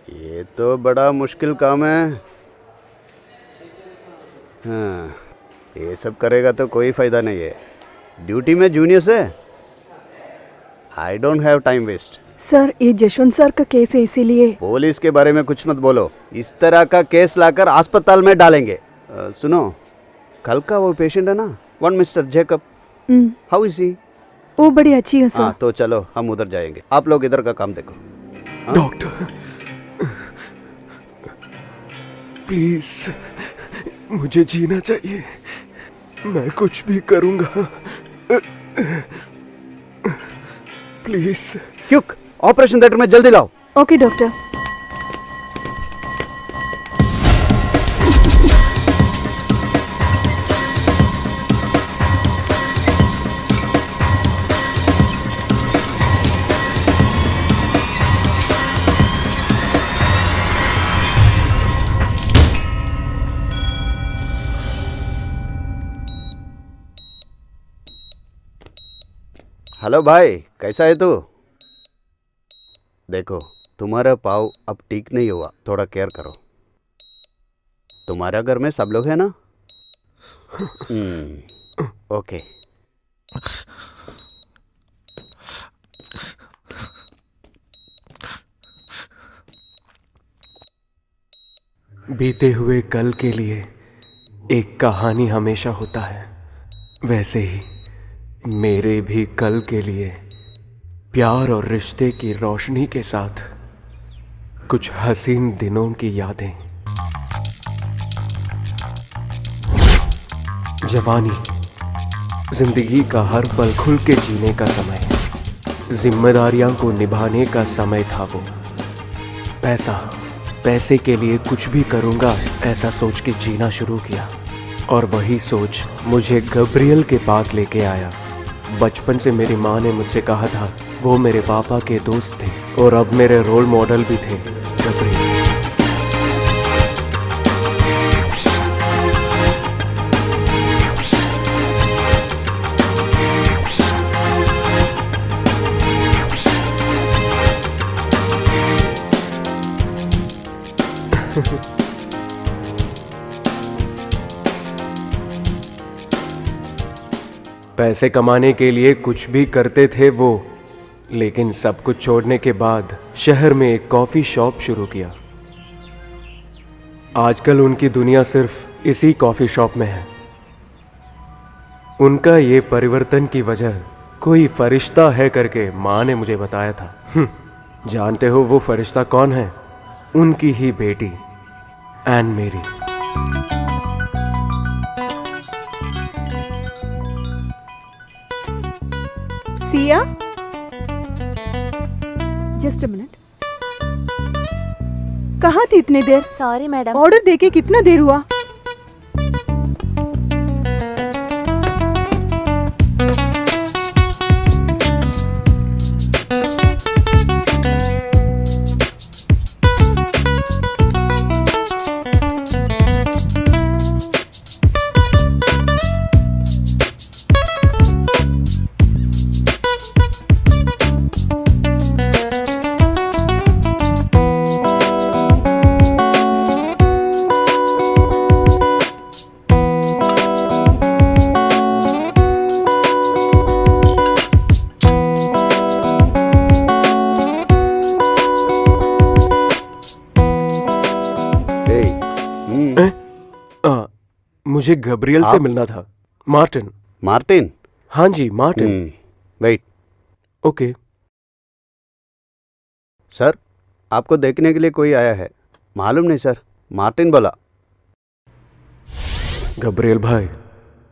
ये तो बड़ा मुश्किल काम है। हाँ, ये सब करेगा तो कोई फ़ायदा नहीं है। ड्यूटी में जूनियर से I don't have time waste. Sir, ये जशवंत सर का केस है, इसीलिए। पुलिस के बारे में कुछ मत बोलो। इस तरह का केस लाकर अस्पताल में डालेंगे। सुनो, कल का वो पेशेंट है ना, one mister Jacob, how is he? वो बड़ी अच्छी है सर। हाँ, तो चलो हम उधर जाएंगे, आप लोग इधर का काम देखो। डॉक्टर प्लीज, मुझे जीना चाहिए। मैं कुछ भी करूंगा, प्लीज। क्यों? ऑपरेशन थिएटर में जल्दी लाओ। Okay doctor. हेलो भाई, कैसा है तू? देखो, तुम्हारा पाँव अब ठीक नहीं हुआ, थोड़ा केयर करो। तुम्हारा घर में सब लोग हैं ना? ओके। बीते हुए कल के लिए एक कहानी हमेशा होता है, वैसे ही मेरे भी कल के लिए प्यार और रिश्ते की रोशनी के साथ कुछ हसीन दिनों की यादें। जवानी, जिंदगी का हर पल खुल के जीने का समय, जिम्मेदारियां को निभाने का समय था वो। पैसे के लिए कुछ भी करूंगा ऐसा सोच के जीना शुरू किया, और वही सोच मुझे गब्रियल के पास लेके आया। बचपन से मेरी माँ ने मुझसे कहा था वो मेरे पापा के दोस्त थे और अब मेरे रोल मॉडल भी थे, गब्रियल। पैसे कमाने के लिए कुछ भी करते थे वो, लेकिन सब कुछ छोड़ने के बाद शहर में एक कॉफ़ी शॉप शुरू किया। आजकल उनकी दुनिया सिर्फ इसी कॉफ़ी शॉप में है। उनका ये परिवर्तन की वजह कोई फरिश्ता है करके माँ ने मुझे बताया था। जानते हो वो फरिश्ता कौन है? उनकी ही बेटी एन मेरी। Siya, just a minute. कहाँ थी इतनी देर? Sorry madam. ऑर्डर देके कितना देर हुआ? मुझे गब्रियल से आप? मिलना था। मार्टिन। मार्टिन। हाँ जी, मार्टिन। वेट। ओके। सर, आपको देखने के लिए कोई आया है। मालूम नहीं सर, मार्टिन बोला। गब्रियल भाई,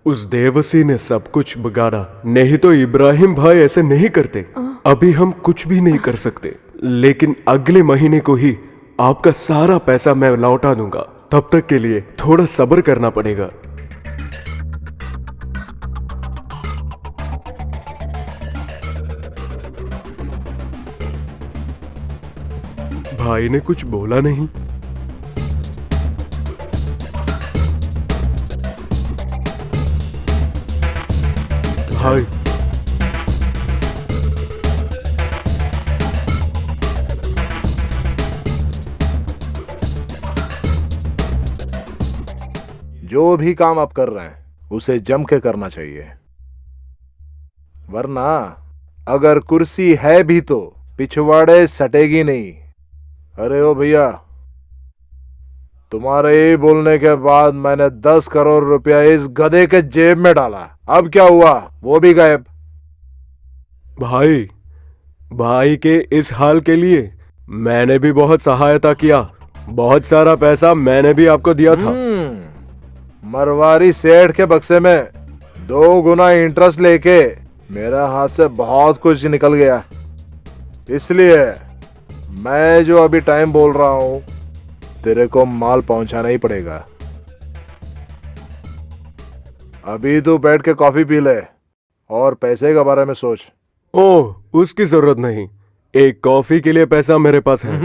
उस देवसी ने सब कुछ बिगाड़ा, नहीं तो इब्राहिम भाई ऐसे नहीं करते। अभी हम कुछ भी नहीं कर सकते, लेकिन अगले महीने को ही आपका सारा पैसा मैं लौटा दूंगा। तब तक के लिए थोड़ा सब्र करना पड़ेगा। भाई ने कुछ बोला नहीं। भाई, जो भी काम आप कर रहे हैं उसे जम के करना चाहिए, वरना अगर कुर्सी है भी तो पिछवाड़े सटेगी नहीं। अरे ओ भैया, तुम्हारे ही बोलने के बाद मैंने 10 करोड़ रुपया इस गधे के जेब में डाला, अब क्या हुआ? वो भी गायब। भाई, भाई के इस हाल के लिए मैंने भी बहुत सहायता किया। बहुत सारा पैसा मैंने भी आपको दिया था। मरवारी सेठ के बक्से में 2 गुना इंटरेस्ट लेके मेरे हाथ से बहुत कुछ निकल गया। इसलिए मैं जो अभी टाइम बोल रहा हूं, तेरे को माल पहुंचाना ही पड़ेगा। अभी तू बैठ के कॉफी पी ले और पैसे के बारे में सोच। ओह, उसकी जरूरत नहीं। एक कॉफी के लिए पैसा मेरे पास है।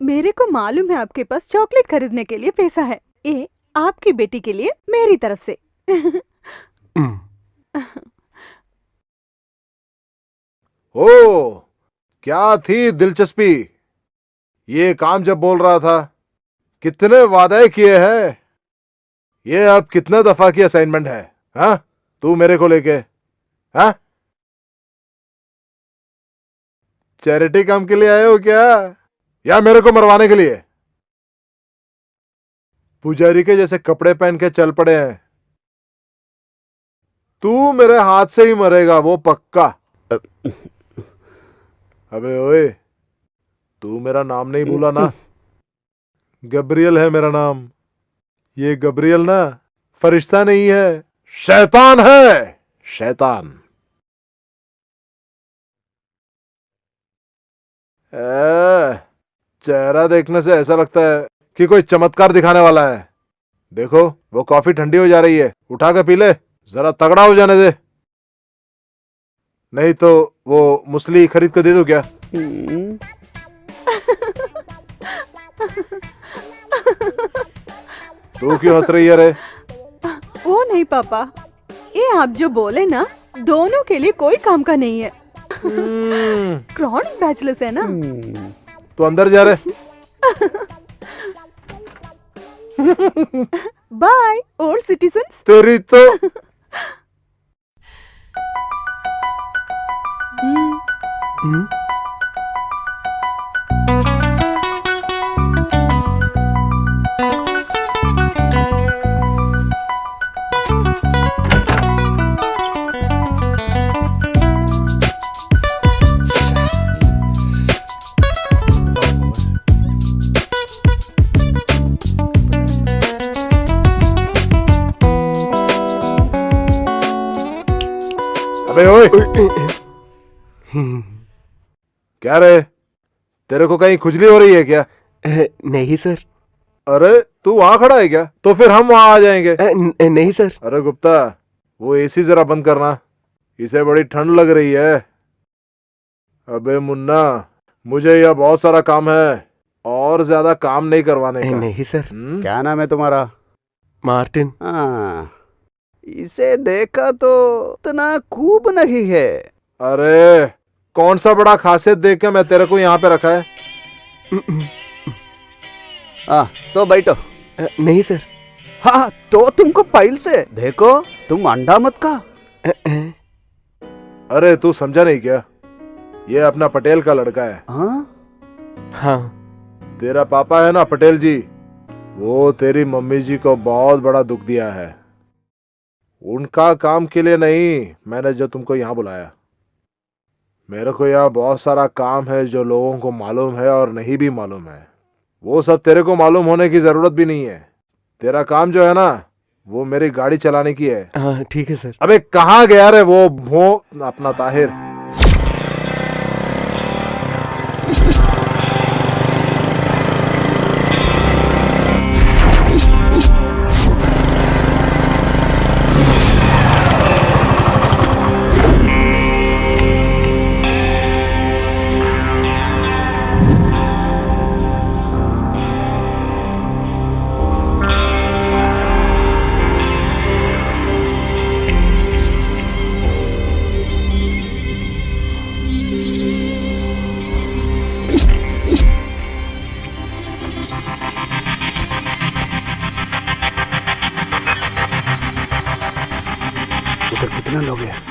मेरे को मालूम है आपके पास चॉकलेट खरीदने के लिए पैसा है। ये आपकी बेटी के लिए मेरी तरफ से। ओ, क्या थी दिलचस्पी? ये काम जब बोल रहा था, कितने वादे किए हैं? ये अब कितने दफा की असाइनमेंट है? हाँ, तू मेरे को लेके? हाँ, चैरिटी काम के लिए आए हो क्या, या मेरे को मरवाने के लिए? पुजारी के जैसे कपड़े पहन के चल पड़े हैं। तू मेरे हाथ से ही मरेगा, वो पक्का। अबे ओए, तू मेरा नाम नहीं भूला ना? गब्रियल है मेरा नाम। ये गब्रियल ना फरिश्ता नहीं है, शैतान है, शैतान। चेहरा देखने से ऐसा लगता है कि कोई चमत्कार दिखाने वाला है। देखो, वो कॉफी ठंडी हो जा रही है, उठा के पी ले, जरा तगड़ा हो जाने दे। नहीं तो वो मुसली खरीद के दे दो क्या? तू क्यों हंस रही है रे? वो नहीं पापा, ये आप जो बोले ना, दोनों के लिए कोई काम का नहीं है। क्रॉनिक बैचलर्स है ना। तू अंदर जा रहे? By old citizens. तेरी तो अबे ओए, क्या रे? तेरे को कहीं खुजली हो रही है क्या? नहीं सर। अरे तू वहां खड़ा है क्या? तो फिर हम वहां आ जाएंगे। नहीं सर। अरे गुप्ता, वो एसी जरा बंद करना, इसे बड़ी ठंड लग रही है। अबे मुन्ना, मुझे यह बहुत सारा काम है और ज्यादा काम नहीं करवाने का। नहीं सर। क्या नाम है तुम्हारा? मार्टिन। हाँ, इसे देखा तो इतना खूब नहीं है। अरे कौन सा बड़ा खासियत देख के मैं तेरे को यहाँ पे रखा है? तो बैठो। नहीं सर। हाँ, तो तुमको पहल से देखो, तुम अंडा मत खा। अरे तू समझा नहीं क्या? ये अपना पटेल का लड़का है। हाँ? हाँ। तेरा पापा है ना पटेल जी, वो तेरी मम्मी जी को बहुत बड़ा दुख दिया है। उनका काम के लिए नहीं मैंने जो तुमको यहाँ बुलाया। मेरे को यहाँ बहुत सारा काम है जो लोगों को मालूम है और नहीं भी मालूम है। वो सब तेरे को मालूम होने की जरूरत भी नहीं है। तेरा काम जो है ना वो मेरी गाड़ी चलाने की है। हाँ ठीक है सर। अबे कहाँ गया रे वो अपना ताहिर? उधर कितना लोग हैं?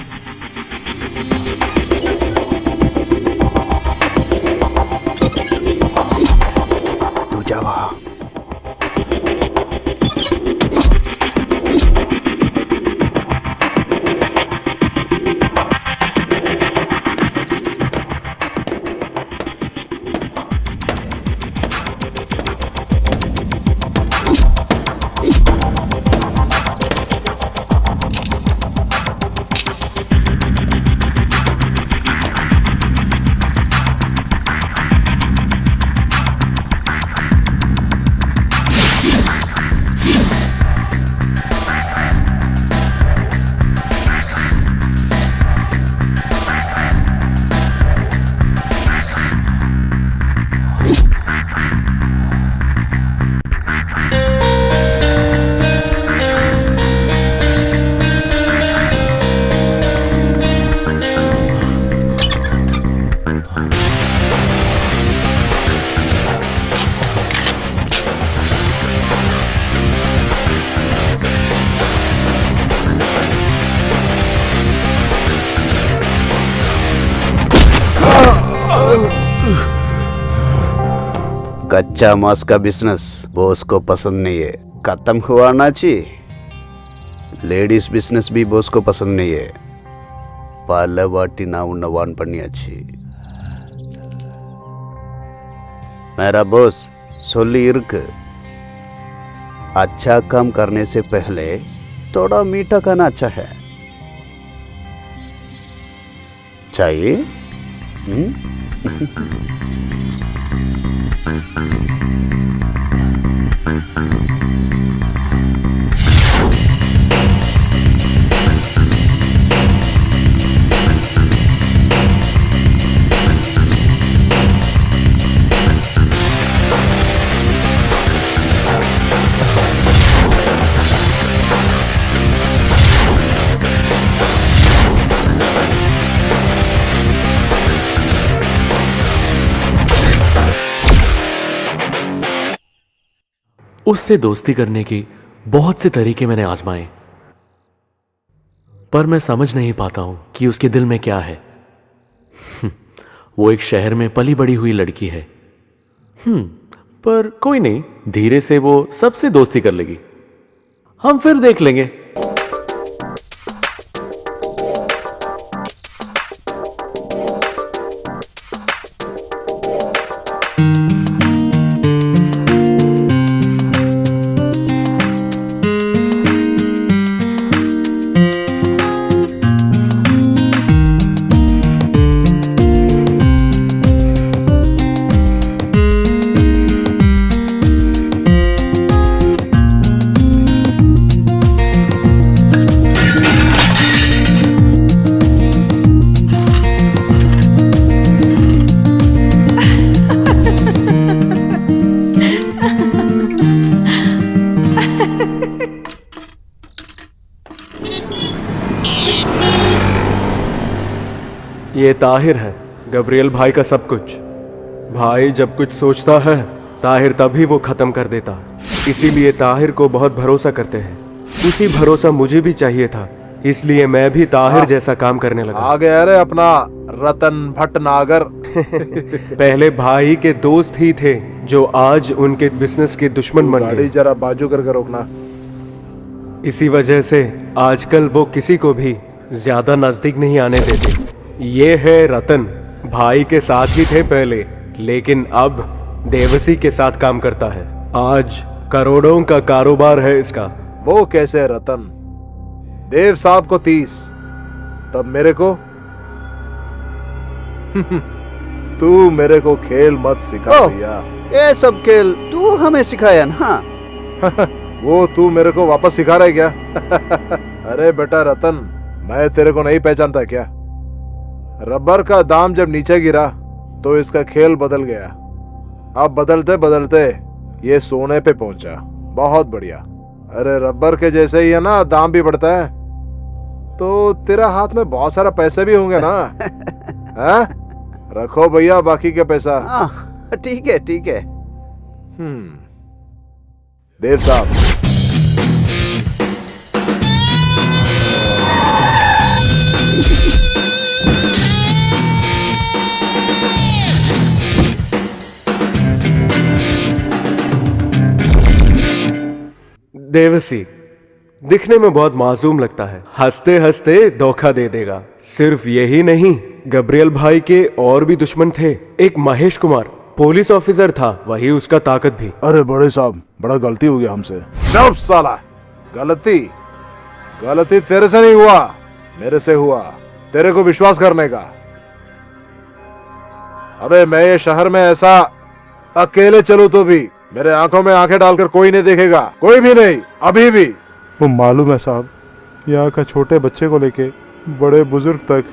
तू जा वहाँ। कच्चा मांस का बिजनेस बॉस को पसंद नहीं है, खत्म हुआ ना चाहिए। लेडीज बिजनेस भी बॉस को पसंद नहीं है, पालवाटी ना उन्नवान पन्नियाची। मेरा बॉस सोली इर्क, अच्छा काम करने से पहले थोड़ा मीठा खाना अच्छा है। चाहिए? उससे दोस्ती करने की बहुत से तरीके मैंने आजमाए, पर मैं समझ नहीं पाता हूं कि उसके दिल में क्या है। वो एक शहर में पली बड़ी हुई लड़की है। पर कोई नहीं, धीरे से वो सबसे दोस्ती कर लेगी। हम फिर देख लेंगे। ये ताहिर है, गब्रियल भाई का सब कुछ। भाई जब कुछ सोचता है ताहिर तभी वो खत्म कर देता है। इसीलिए ताहिर को बहुत भरोसा करते हैं। उसी भरोसा मुझे भी चाहिए था, इसलिए मैं भी ताहिर जैसा काम करने लगा। आ गया रे अपना रतन भटनागर। पहले भाई के दोस्त ही थे जो आज उनके बिजनेस के दुश्मन बन गाड़ी गए। जरा बाजू करके रोकना। इसी वजह से आजकल वो किसी को भी ज्यादा नजदीक नहीं आने देते। ये है रतन, भाई के साथ ही थे पहले, लेकिन अब देवसी के साथ काम करता है। आज करोड़ों का कारोबार है इसका। वो कैसे है रतन? देव साहब को 30, तब मेरे को तू मेरे को खेल मत सिखा ओह। भैया। ये सब खेल तू हमें सिखाया ना? हाँ। वो तू मेरे को वापस सिखा रहा है क्या? अरे बेटा रतन, मैं तेरे को नहीं पहचानता क्या? रबर का दाम जब नीचे गिरा तो इसका खेल बदल गया। अब बदलते बदलते ये सोने पे पहुंचा। बहुत बढ़िया। अरे रबर के जैसे ही है ना, दाम भी बढ़ता है। तो तेरा हाथ में बहुत सारा पैसे भी होंगे ना? हैं? रखो भैया बाकी के पैसा। हाँ, ठीक है ठीक है। देव साहब, देवसी दिखने में बहुत मासूम लगता है, हंसते हंसते धोखा दे देगा। सिर्फ यही नहीं, गब्रियल भाई के और भी दुश्मन थे। एक महेश कुमार पुलिस ऑफिसर था, वही उसका ताकत भी। अरे बड़े साहब, बड़ा गलती हो गया हमसे। सब साला गलती गलती तेरे से नहीं हुआ, मेरे से हुआ, तेरे को विश्वास करने का। अबे मैं ये शहर में ऐसा अकेले चलूं तो भी मेरे आंखों में आंखें डालकर कोई नहीं देखेगा, कोई भी नहीं, अभी भी। वो मालूम है साहब, यहाँ का छोटे बच्चे को लेके बड़े बुजुर्ग तक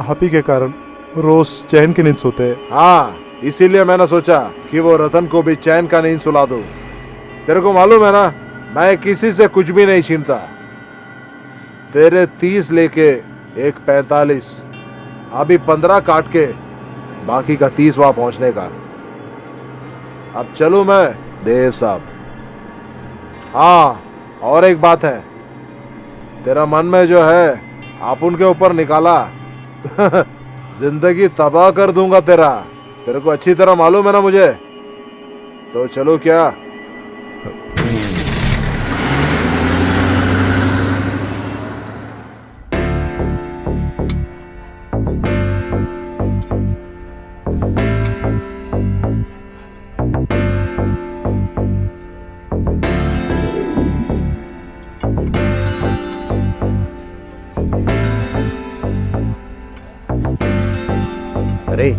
आप ही के कारण रोज चैन की नींद सोते हैं। हाँ, इसीलिए मैंने सोचा कि वो रतन को भी चैन का नींद सुला दूं। तेरे को मालूम है ना, मैं किसी से कुछ भी नहीं छीनता। तेरे 30 लेके एक 45, अभी 15 काट के बाकी का 30 वहां पहुंचने का। अब चलूं मैं देव साहब? हाँ, और एक बात है, तेरा मन में जो है आप उनके ऊपर निकाला जिंदगी तबाह कर दूंगा तेरा। तेरे को अच्छी तरह मालूम है ना मुझे। तो चलो क्या? अरे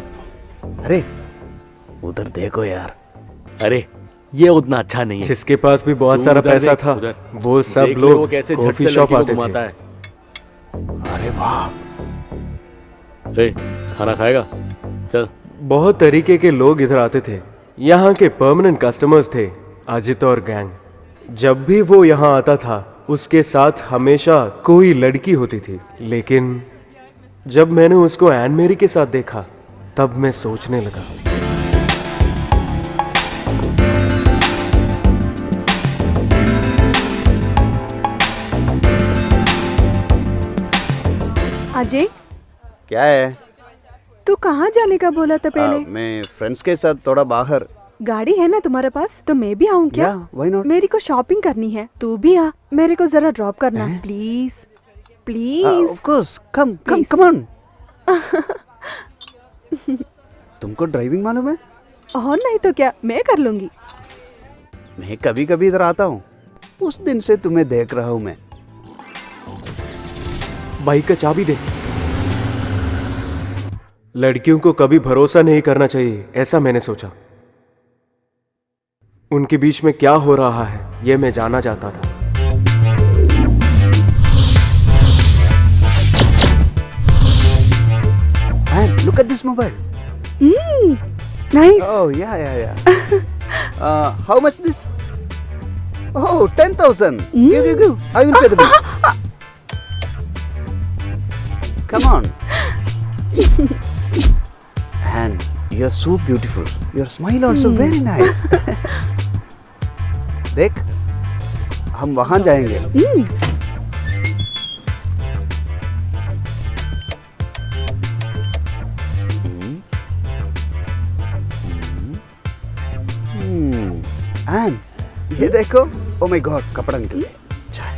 अरे उधर देखो यार। अरे ये उतना अच्छा नहीं है। जिसके पास भी बहुत तू सारा उधर पैसा देख, था, उधर। वो सब देख ले वो लोग कैसे झट कॉफी से शॉप लड़की को आते घुमाता थे। है। अरे वाह। ए, खाना खाएगा? चल। बहुत तरीके के लोग इधर आते थे। यहाँ के परमानेंट कस्टमर्स थे अजित और गैंग। जब भी वो यहाँ आता था, उसके साथ हमेशा कोई लड़की होती थी। लेकिन जब मैंने उसको एन मेरी के साथ देखा, तब मैं सोचने लगा। अजय, क्या है? तू कहाँ जाने का बोला था पहले? मैं फ्रेंड्स के साथ थोड़ा बाहर। गाड़ी है ना तुम्हारे पास? तो मैं भी आऊँ क्या? Why not? मेरी को शॉपिंग करनी है, तू भी आ। मेरे को जरा ड्रॉप करना please please. Of course, come come Please. Come on. तुमको ड्राइविंग मालूम है? और नहीं तो क्या, मैं कर लूंगी। मैं कभी कभी इधर आता हूँ। उस दिन से तुम्हें देख रहा हूँ मैं। बाइक का चाबी दे। लड़कियों को कभी भरोसा नहीं करना चाहिए, ऐसा मैंने सोचा। उनके बीच में क्या हो रहा है, ये मैं जानना चाहता था। And look at this mobile. Nice. Oh yeah. How much this? Oh, 10,000. Give. I will pay the bill. Come on. And you're so beautiful. Your smile also very nice. देख, हम वहां जाएंगे। एन ये देखो, ओ माय गॉड, कपड़ा निकल गया। चाय।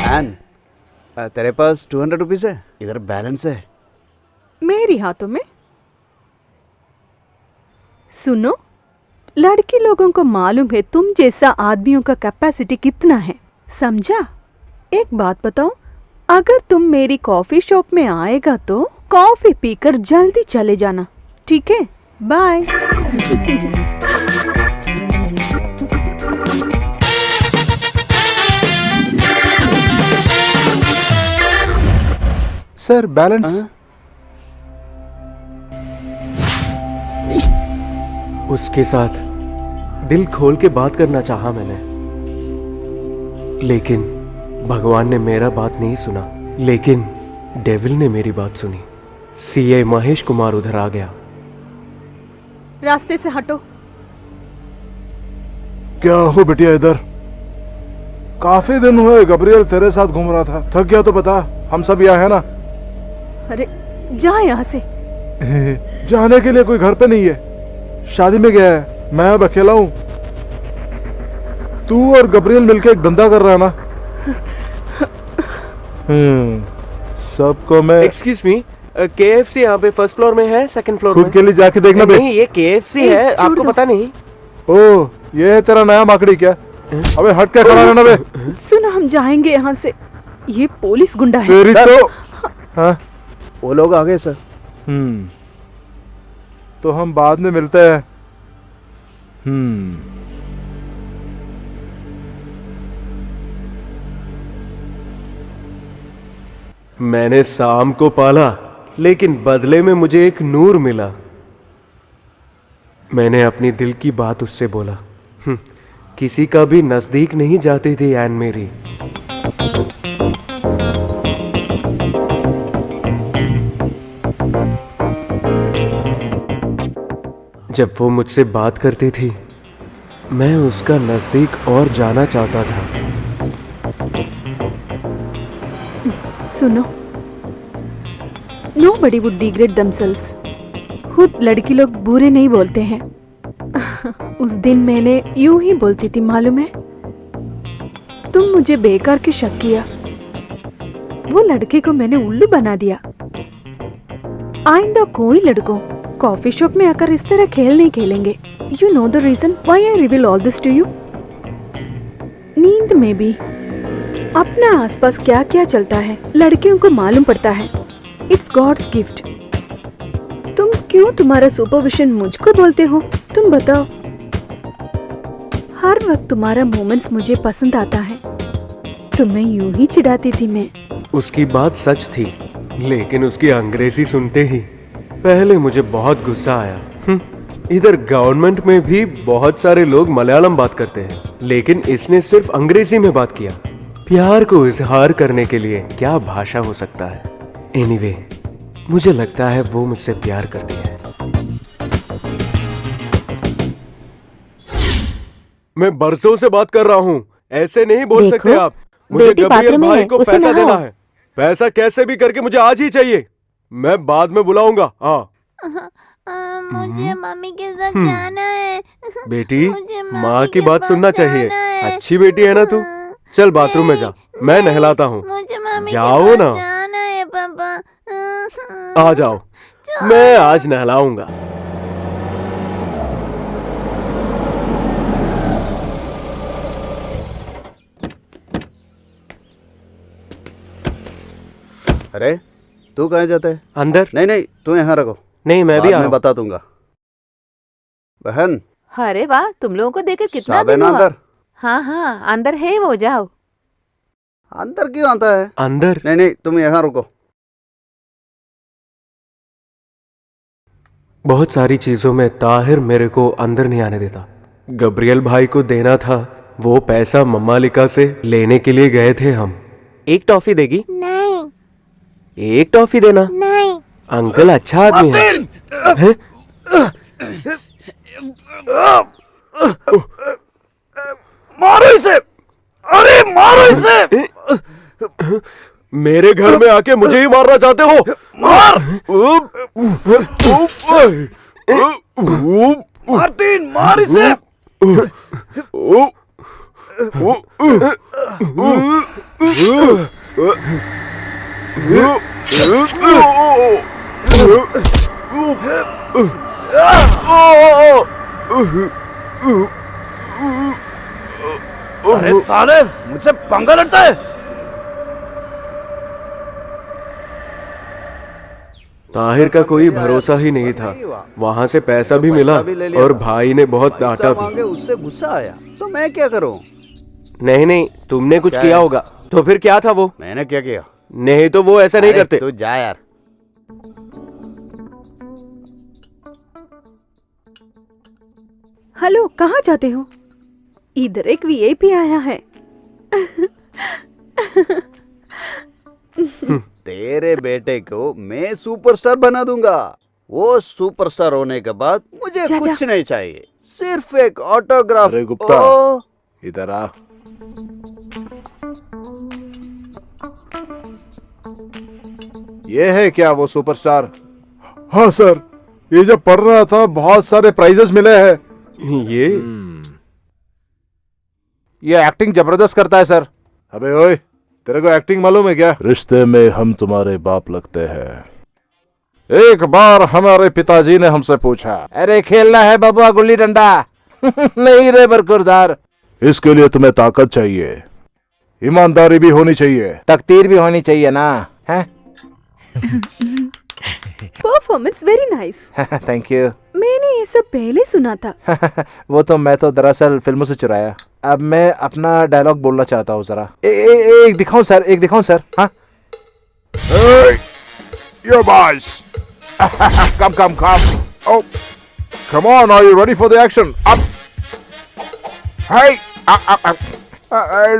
एन, तेरे पास 200 रुपीज है? इधर बैलेंस है। मेरी हाथों में? सुनो, लड़की लोगों को मालूम है तुम जैसा आदमियों का कैपेसिटी कितना है, समझा? एक बात बताओ, अगर तुम मेरी कॉफी शॉप में आएगा तो कॉफी पीकर जल्दी चले जाना, ठीक है? बाय। Sir balance. उसके साथ दिल खोल के बात करना चाहा मैंने, लेकिन भगवान ने मेरा बात नहीं सुना, लेकिन डेविल ने मेरी बात सुनी। सीए महेश कुमार उधर आ गया। रास्ते से हटो। क्या हो बिटिया इधर? काफी दिन हुए गब्रियल तेरे साथ घूम रहा था, थक गया तो बता, हम सब यहाँ है ना। अरे जा यहाँ से। जाने के लिए कोई घर पे नहीं है, शादी में गया है, मैं अब अकेला हूँ। तू और गब्रियल मिलके एक धंधा कर रहा है ना। सबको मैं एक्सक्यूज मी, KFC यहाँ पे फर्स्ट फ्लोर में है, सेकंड फ्लोर खुद में? के लिए जाके देखना बे। नहीं, ये KFC ए, है, छोड़ आपको दो। पता नहीं? ओ ये है तेरा नया माकड़ी क्या? अबे हट के खड़ा रहना बे। सुनो, हम जाएंगे यहाँ से, ये पुलिस गुंडा है। तेरी तो हाँ। वो लोग आ गए सर। तो हम बाद में मिलते हैं। मैंने शाम को पाला, लेकिन बदले में मुझे एक नूर मिला। मैंने अपनी दिल की बात उससे बोला। किसी का भी नजदीक नहीं जाती थी एन मेरी। जब वो मुझसे बात करती थी, मैं उसका नजदीक और जाना चाहता था। सुनो, nobody would degrade themselves. खुद लड़की लोग बुरे नहीं बोलते हैं। उस दिन मैंने यूं ही बोलती थी, मालूम है? तुम मुझे बेकार के शक किया, वो लड़के को मैंने उल्लू बना दिया। आइंदा कोई लड़कों कॉफी शॉप में आकर इस तरह खेल नहीं खेलेंगे। You know the reason why I reveal all this to you? नींद में भी अपना आसपास क्या क्या चलता है लड़कियों को मालूम पड़ता है। It's God's gift. तुम क्यों तुम्हारा सुपरविजन मुझको बोलते हो? तुम बताओ। हर वक्त तुम्हारा मोमेंट्स मुझे पसंद आता है। तुम्हें यूं ही चिढ़ाती थी मैं। उसकी बात सच थी, लेकिन उसकी अंग्रेजी सुनते ही पहले मुझे बहुत गुस्सा आया। इधर गवर्नमेंट में भी बहुत सारे लोग मलयालम बात करते हैं, लेकिन इसने सिर्फ अंग्रेजी में बात किया। प्यार को इजहार करने के लिए क्या भाषा हो सकता है? एनीवे, मुझे लगता है वो मुझसे प्यार करती है। मैं बरसों से बात कर रहा हूँ, ऐसे नहीं बोल देखो, सकते आप। मुझे बेटी गब्रियल बाथरूम में भाई है, को उसे पैसा नहाओ। देना है। पैसा कैसे भी करके मुझे आज ही चाहिए। मैं बाद में बुलाऊंगा। हाँ मुझे मम्मी के साथ जाना है। बेटी, मुझे मम्मी माँ की के बात पास सुनना चाहिए। जाना है। अच्छी बेटी है ना तू? चल बाथरूम में जा, मैं नहलाता हूँ। मुझे मम्मी जाओ के पास ना। जाना है पापा। आ जाओ, मैं आज नहलाऊंगा। अरे तू कहाँ जाता है? अंदर? नहीं नहीं, तू यहाँ रखो, नहीं, मैं भी बाद आ में रहा हूँ। बता दूंगा। बहन, अरे वाह, तुम लोगों को देखे कितना साहब है दिन ना हुआ। अंदर? हाँ हाँ, अंदर है वो, जाओ। अंदर क्यों आता है? अंदर? नहीं नहीं, तुम यहाँ रुको। बहुत सारी चीज़ों में ताहिर मेरे को अंदर नहीं आने देता। गब्रियल भाई को देना था, वो पैसा मम्मालिका से लेने के लिए गए थे हम। एक टॉफी देगी? नहीं एक टॉफी देना। नहीं अंकल अच्छा आदमी है। हैं? मारो इसे, अरे मारो इसे। मेरे घर में आके मुझे ही मारना चाहते हो? मार मार्टिन, मार इसे। अरे साले, मुझसे पंगा लड़ता है। ताहिर का कोई भरोसा ही नहीं था। वहां से पैसा भी मिला और भाई ने बहुत डांटा भी। उससे गुस्सा आया तो मैं क्या करूं? नहीं नहीं, तुमने कुछ क्या किया है? होगा। तो फिर क्या था वो? मैंने क्या किया? नहीं तो वो ऐसा नहीं अरे करते। तू जा यार। हेलो, कहाँ जाते हो? इधर एक वीआईपी आया है। तेरे बेटे को मैं सुपरस्टार बना दूंगा। वो सुपरस्टार होने के बाद मुझे जा, कुछ नहीं चाहिए, सिर्फ एक ऑटोग्राफ। अरे गुप्ता, ओ, इधर आ। ये है क्या वो सुपरस्टार? हाँ सर, ये जब पढ़ रहा था बहुत सारे प्राइजेस मिले हैं। ये एक्टिंग जबरदस्त करता है सर। अबे ओए, तेरे को एक्टिंग मालूम है क्या? रिश्ते में हम तुम्हारे बाप लगते हैं। एक बार हमारे पिताजी ने हमसे पूछा, अरे खेलना है बबुआ गुल्ली डंडा? नहीं रे बरकुरदार, इसके लिए तुम्हें ताकत चाहिए, ईमानदारी भी होनी चाहिए, तकदीर भी होनी चाहिए ना, है? Performance very nice. Thank you. मैंने ये सब पहले सुना था। वो तो मैं तो दरअसल फिल्मों से चुराया। अब मैं अपना डायलॉग बोलना चाहता हूँ जरा। एक दिखाऊं सर, एक दिखाऊं सर? हाँ। Your boys. Come. Oh, come on. Are you ready for the action? Up. Hey.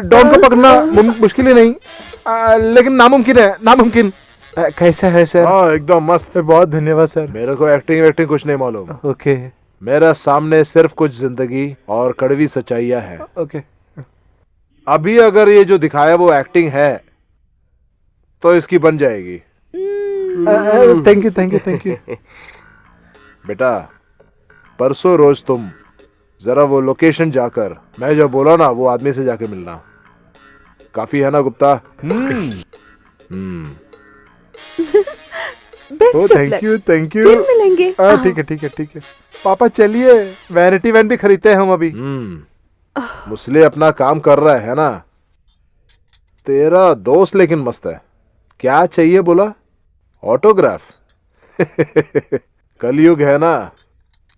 Don को पकड़ना मुश्किल ही नहीं, लेकिन नामुमकिन है, नामुमकिन। कैसा है सर? हाँ, एकदम मस्त। बहुत धन्यवाद सर। मेरे को एक्टिंग कुछ नहीं मालूम। ओके मेरा सामने सिर्फ कुछ जिंदगी और कड़वी सच्चाइयां हैं। ओके। अभी अगर ये जो दिखाया वो एक्टिंग है तो इसकी बन जाएगी। Thank you. बेटा, परसों रोज तुम जरा वो लोकेशन जाकर मैं जो बोला ना वो आदमी से जाके मिलना। काफी है ना Gupta? Best of luck. Thank you. फिर मिलेंगे। ठीक है। पापा चलिए, वैनिटी वैन भी खरीदते हैं हम अभी। मुसले अपना काम कर रहा है ना। तेरा दोस्त लेकिन मस्त है। क्या चाहिए बोला? ऑटोग्राफ? कलयुग है ना,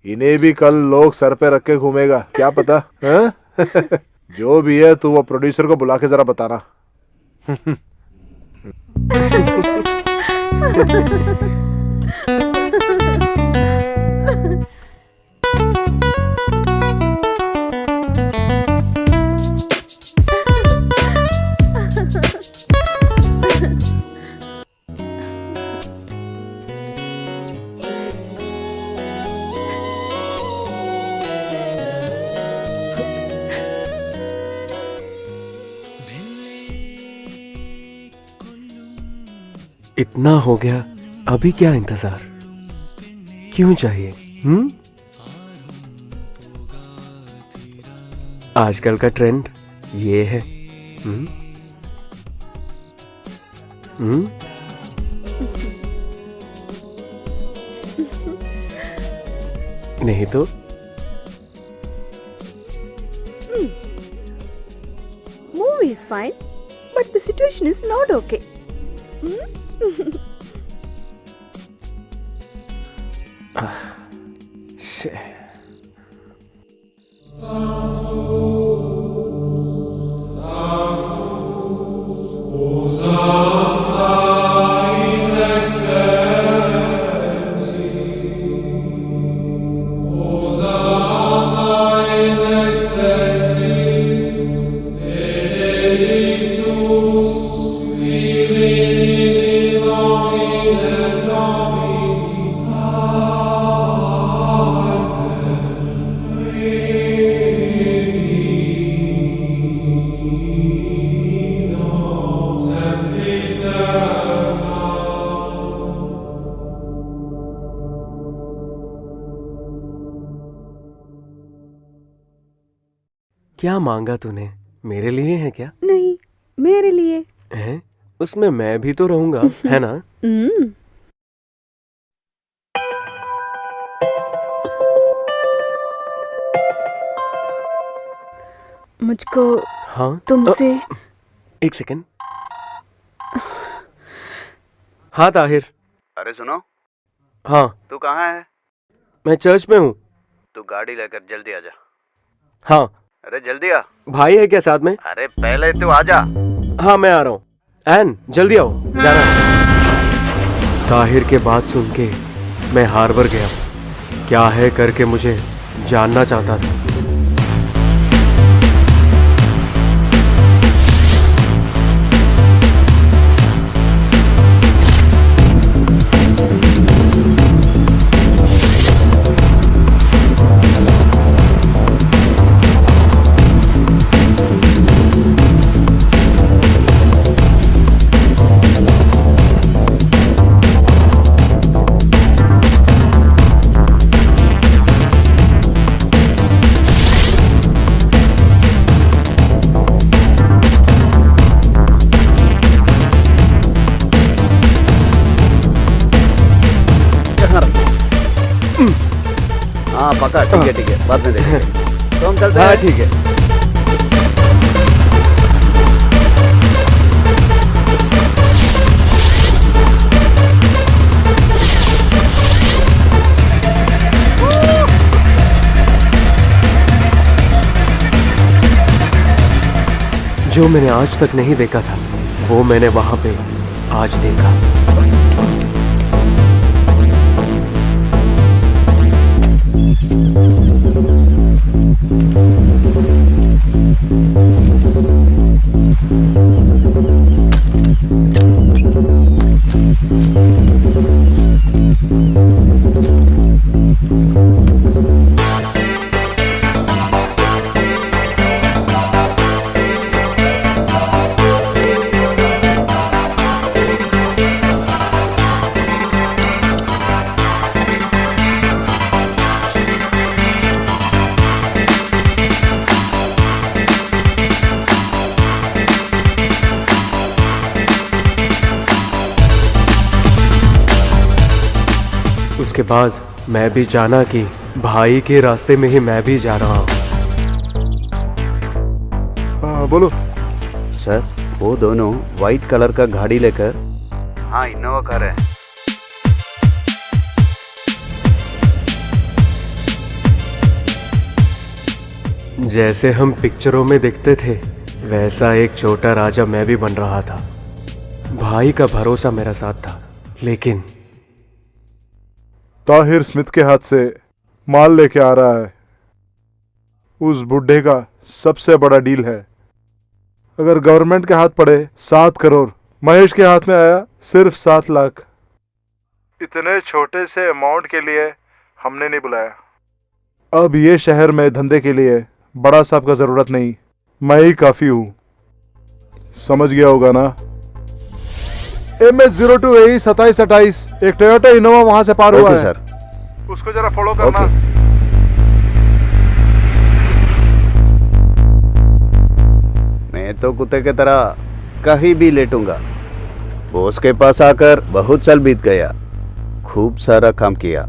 इन्हें भी कल लोग सर पे रख के घूमेगा, क्या पता है? जो भी है तू वो प्रोड्यूसर को बुला के जरा बताना। इतना हो गया, अभी क्या इंतजार क्यों चाहिए? आजकल का ट्रेंड ये है। नहीं तो Movie is fine, but the situation is not okay. क्या मांगा तूने? मेरे लिए है क्या? नहीं, मेरे लिए। हैं? उसमें मैं भी तो रहूंगा, है ना? हम्म। मुझको हाँ। तुमसे एक सेकंड। हाँ ताहिर। अरे सुनो, हाँ, तू कहाँ है? मैं चर्च में हूँ। तू गाड़ी लेकर जल्दी आ जा। हाँ। अरे जल्दी आ। भाई है क्या साथ में? अरे पहले तू आ जा। हाँ मैं आ रहा हूँ। एन जल्दी आओ, जाना है। ताहिर के बात सुन के मैं हार्बर गया। क्या है करके मुझे जानना चाहता था। हाँ पक्का, ठीक है, बाद में देखेंगे। तो हम चलते हाँ हैं। ठीक है। जो मैंने आज तक नहीं देखा था वो मैंने वहां पे आज देखा। उसके बाद मैं भी जाना कि भाई के रास्ते में ही मैं भी जा रहा हूँ। हाँ बोलो। सर, वो दोनों व्हाइट कलर का गाड़ी लेकर, हाँ इनोवा कार है। जैसे हम पिक्चरों में देखते थे वैसा एक छोटा राजा मैं भी बन रहा था। भाई का भरोसा मेरा साथ था, लेकिन ताहिर स्मिथ के हाथ से माल लेके आ रहा है। उस बुढ़े का सबसे बड़ा डील है। अगर गवर्नमेंट के हाथ पड़े 7 करोड़, महेश के हाथ में आया सिर्फ 7 लाख। इतने छोटे से अमाउंट के लिए हमने नहीं बुलाया। अब ये शहर में धंधे के लिए बड़ा साहब का जरूरत नहीं, मैं ही काफी हूं। समझ गया होगा ना? MS02 AE 2728, एक टोयोटा इनोवा वहां से पार हुआ ओके है। सर। उसको जरा फॉलो करना। ओके। मैं तो कुत्ते की तरह कहीं भी लेटूंगा। बॉस के पास आकर बहुत साल बीत गया, खूब सारा काम किया।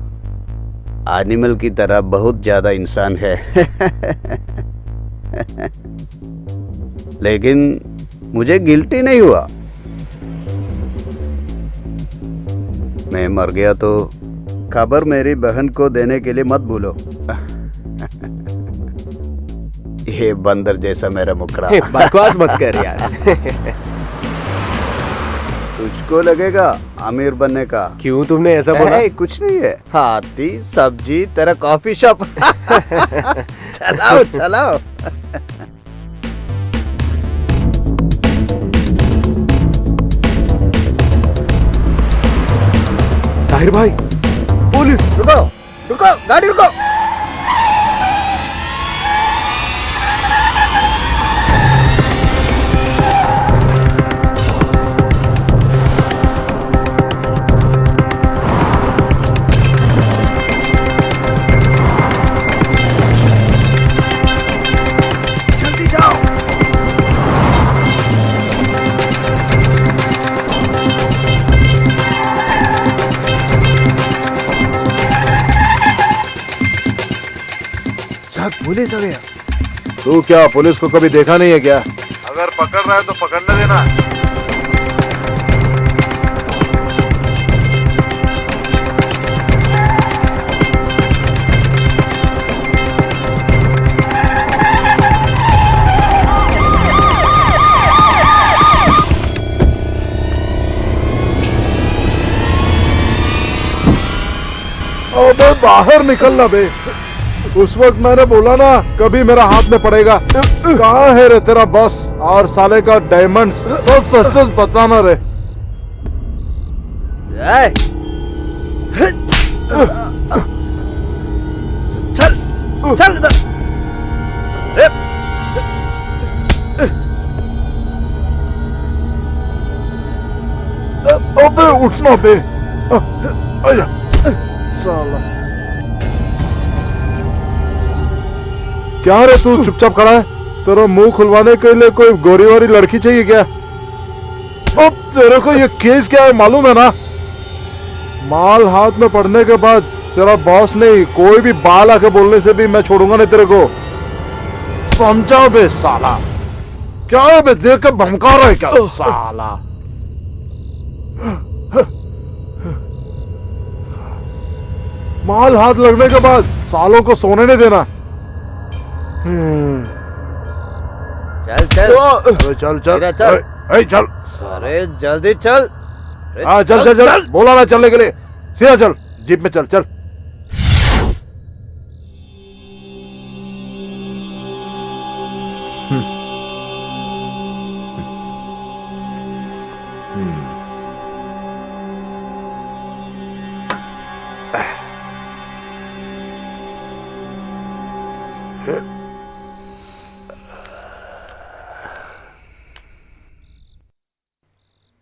एनिमल की तरह बहुत ज्यादा इंसान है। लेकिन मुझे गिल्टी नहीं हुआ। मैं मर गया तो खबर मेरी बहन को देने के लिए मत भूलो। ये बंदर जैसा मेरा मुखड़ा। बकवास मत कर यार। तुझको लगेगा अमीर बनने का। क्यों तुमने ऐसा बोला? कुछ नहीं है, हाथी सब्जी तेरा कॉफी शॉप। चलाओ चलाओ। ताहिर भाई, पुलिस! रुको रुको, गाड़ी रुको। पुलिस आ गया। तू क्या पुलिस को कभी देखा नहीं है क्या? अगर पकड़ रहा है तो पकड़ने देना। अबे बाहर निकलना बे। उस वक्त मैंने बोला ना कभी मेरा हाथ में पड़ेगा। कहाँ है रे तेरा बॉस और साले का डायमंड्स? सब सच सच बताना रे। ए, चल चल इधर। ए, अबे उठना बे। आया साला। क्या रे तू चुपचाप खड़ा है? तेरा मुंह खुलवाने के लिए कोई गोरी वाली लड़की चाहिए क्या? अब तेरे को ये केस क्या है मालूम है ना? माल हाथ में पड़ने के बाद तेरा बॉस नहीं कोई भी बाल आके बोलने से भी मैं छोड़ूंगा नहीं तेरे को। समझा बे साला? क्या है बे देख के भमका रहा है क्या साला? माल हाथ लगने के बाद सालों को सोने नहीं देना। चल चल अबे चल चल तेरा चल। ए, चल। अरे जल्दी चल। अरे हाँ चल चल चल बोला ना चलने के लिए। सीधा चल जीप में चल चल।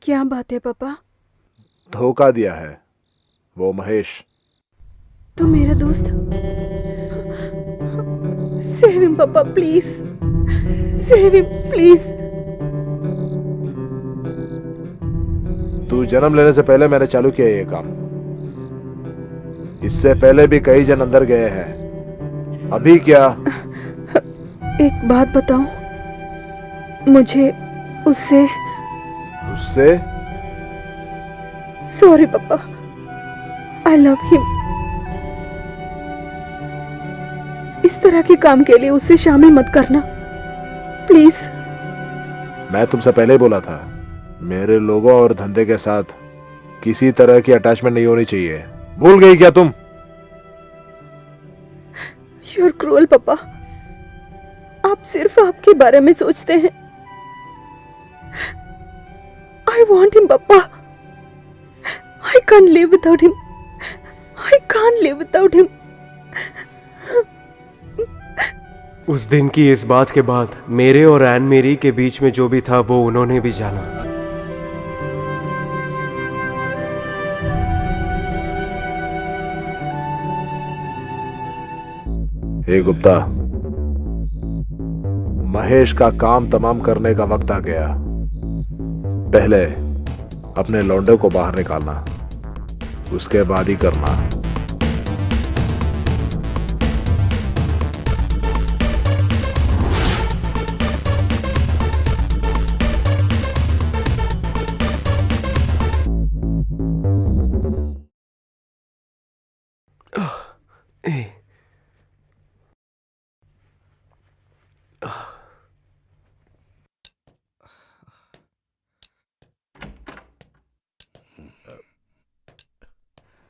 क्या बात है पापा? धोखा दिया है वो महेश। तो मेरा दोस्त। सेव हिम पापा प्लीज। Save him please. तू जन्म लेने से पहले मैंने चालू किया ये काम। इससे पहले भी कई जन अंदर गए हैं। अभी क्या? एक बात बताऊं, मुझे उससे उससे? सॉरी पापा, आई लव हिम। इस तरह के काम के लिए उससे शामिल मत करना प्लीज। मैं तुमसे पहले ही बोला था मेरे लोगों और धंधे के साथ किसी तरह की अटैचमेंट नहीं होनी चाहिए। भूल गई क्या तुम? यू आर क्रूअल पापा। आप सिर्फ आपके बारे में सोचते हैं। I want him, Papa. I can't live without him. I can't live without him. उस दिन की इस बात के बाद मेरे और एन मेरी के बीच में जो भी था वो उन्होंने भी जाना। हे गुप्ता, महेश का काम तमाम करने का वक्त आ गया। पहले अपने लौंडे को बाहर निकालना, उसके बाद ही करना।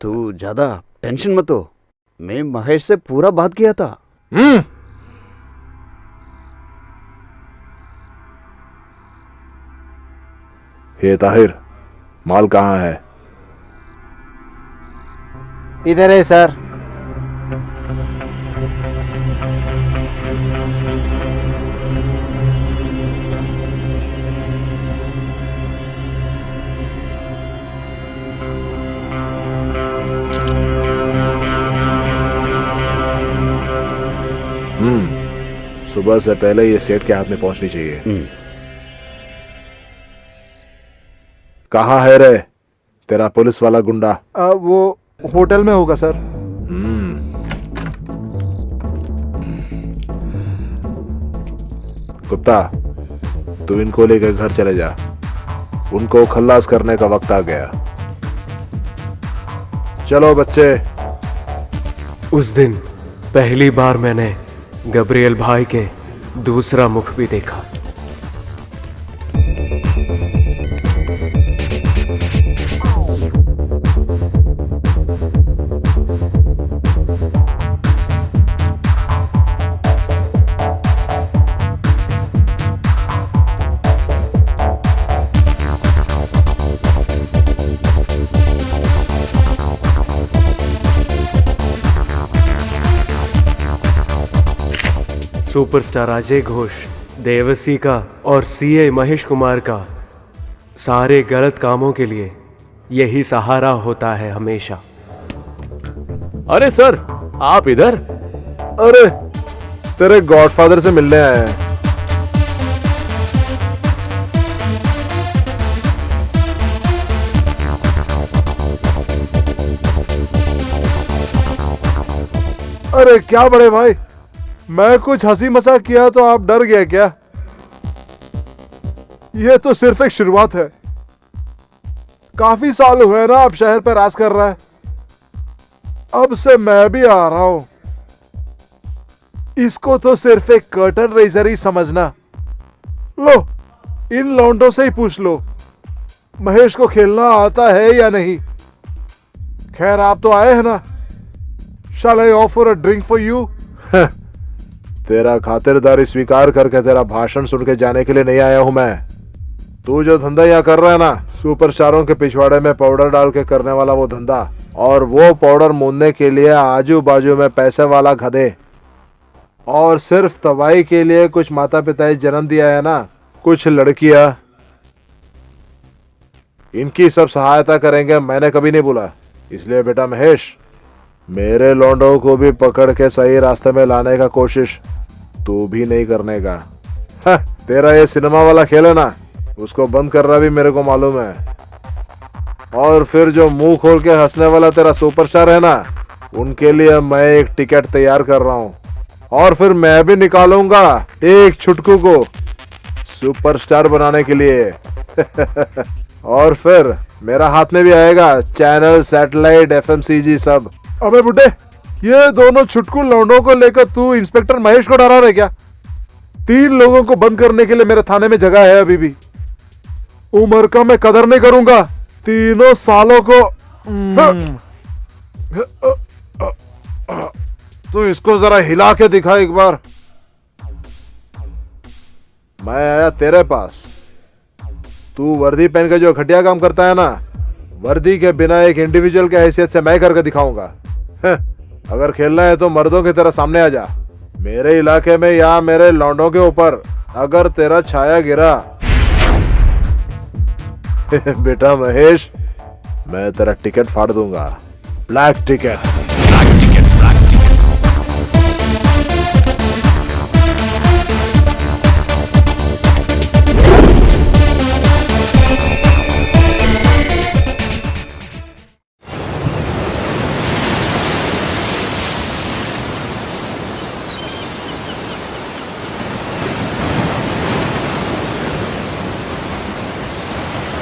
तू ज्यादा टेंशन मत हो। मैं महेश से पूरा बात किया था। हे ताहिर, माल कहाँ है? इधर है सर। सुबह से पहले ये सेठ के हाथ में पहुंचनी चाहिए। कहाँ है रे तेरा पुलिस वाला गुंडा? वो होटल में होगा सर। कुत्ता, तू इनको लेकर घर चले जा। उनको खल्लास करने का वक्त आ गया। चलो बच्चे। उस दिन पहली बार मैंने गब्रियल भाई के दूसरा मुख भी देखा। सुपरस्टार अजय घोष, देवसी का और सीए महेश कुमार का सारे गलत कामों के लिए यही सहारा होता है हमेशा। अरे सर, आप इधर? अरे तेरे गॉडफादर से मिलने आए हैं। अरे क्या बड़े भाई, मैं कुछ हंसी मजाक किया तो आप डर गए क्या? यह तो सिर्फ एक शुरुआत है। काफी साल हुए ना आप शहर पर राज कर रहा है। अब से मैं भी आ रहा हूं। इसको तो सिर्फ एक कर्टन रेजर ही समझना। लो, इन लौंडों से ही पूछ लो महेश को खेलना आता है या नहीं। खैर आप तो आए हैं ना। Shall I offer a drink for you? तेरा खातिरदारी स्वीकार करके तेरा भाषण सुन के जाने के लिए नहीं आया हूं मैं। तू जो धंधा यहाँ कर रहा है ना, सुपरस्टारों के पिछवाड़े में पाउडर डाल के करने वाला वो धंधा, और वो पाउडर मूंदने के लिए आजू बाजू में पैसे वाला गधे, और सिर्फ तबाही के लिए कुछ माता पिता जन्म दिया है ना, कुछ लड़कियां, इनकी सब सहायता करेंगे मैंने कभी नहीं बोला। इसलिए बेटा महेश, मेरे लौंडों को भी पकड़ के सही रास्ते में लाने का कोशिश तू भी नहीं करने का। तेरा ये सिनेमा वाला खेल है ना, उसको बंद करना भी मेरे को मालूम है। और फिर जो मुंह खोल के हंसने वाला तेरा सुपरस्टार है ना, उनके लिए मैं एक टिकट तैयार कर रहा हूं। और फिर मैं भी निकालूंगा एक छुटकू को सुपरस्टार बनाने के लिए। और फिर मेरा हाथ में भी आएगा चैनल, सैटेलाइट, FMCG सब। अबे बुड्ढे, ये दोनों छुटकू लौंडों को लेकर तू इंस्पेक्टर महेश को डरा रहे क्या? 3 लोगों को बंद करने के लिए मेरे थाने में जगह है अभी भी। उम्र का मैं कदर नहीं करूंगा। तीनों सालों को तू इसको जरा हिला के दिखा एक बार। मैं आया तेरे पास। तू वर्दी पहन के जो घटिया काम करता है ना, वर्दी के बिना एक इंडिविजुअल के हैसियत से मैं करके दिखाऊंगा। अगर खेलना है तो मर्दों की तरह सामने आ जा। मेरे इलाके में या मेरे लौंडों के ऊपर अगर तेरा छाया गिरा बेटा महेश, मैं तेरा टिकट फाड़ दूंगा। Black ticket.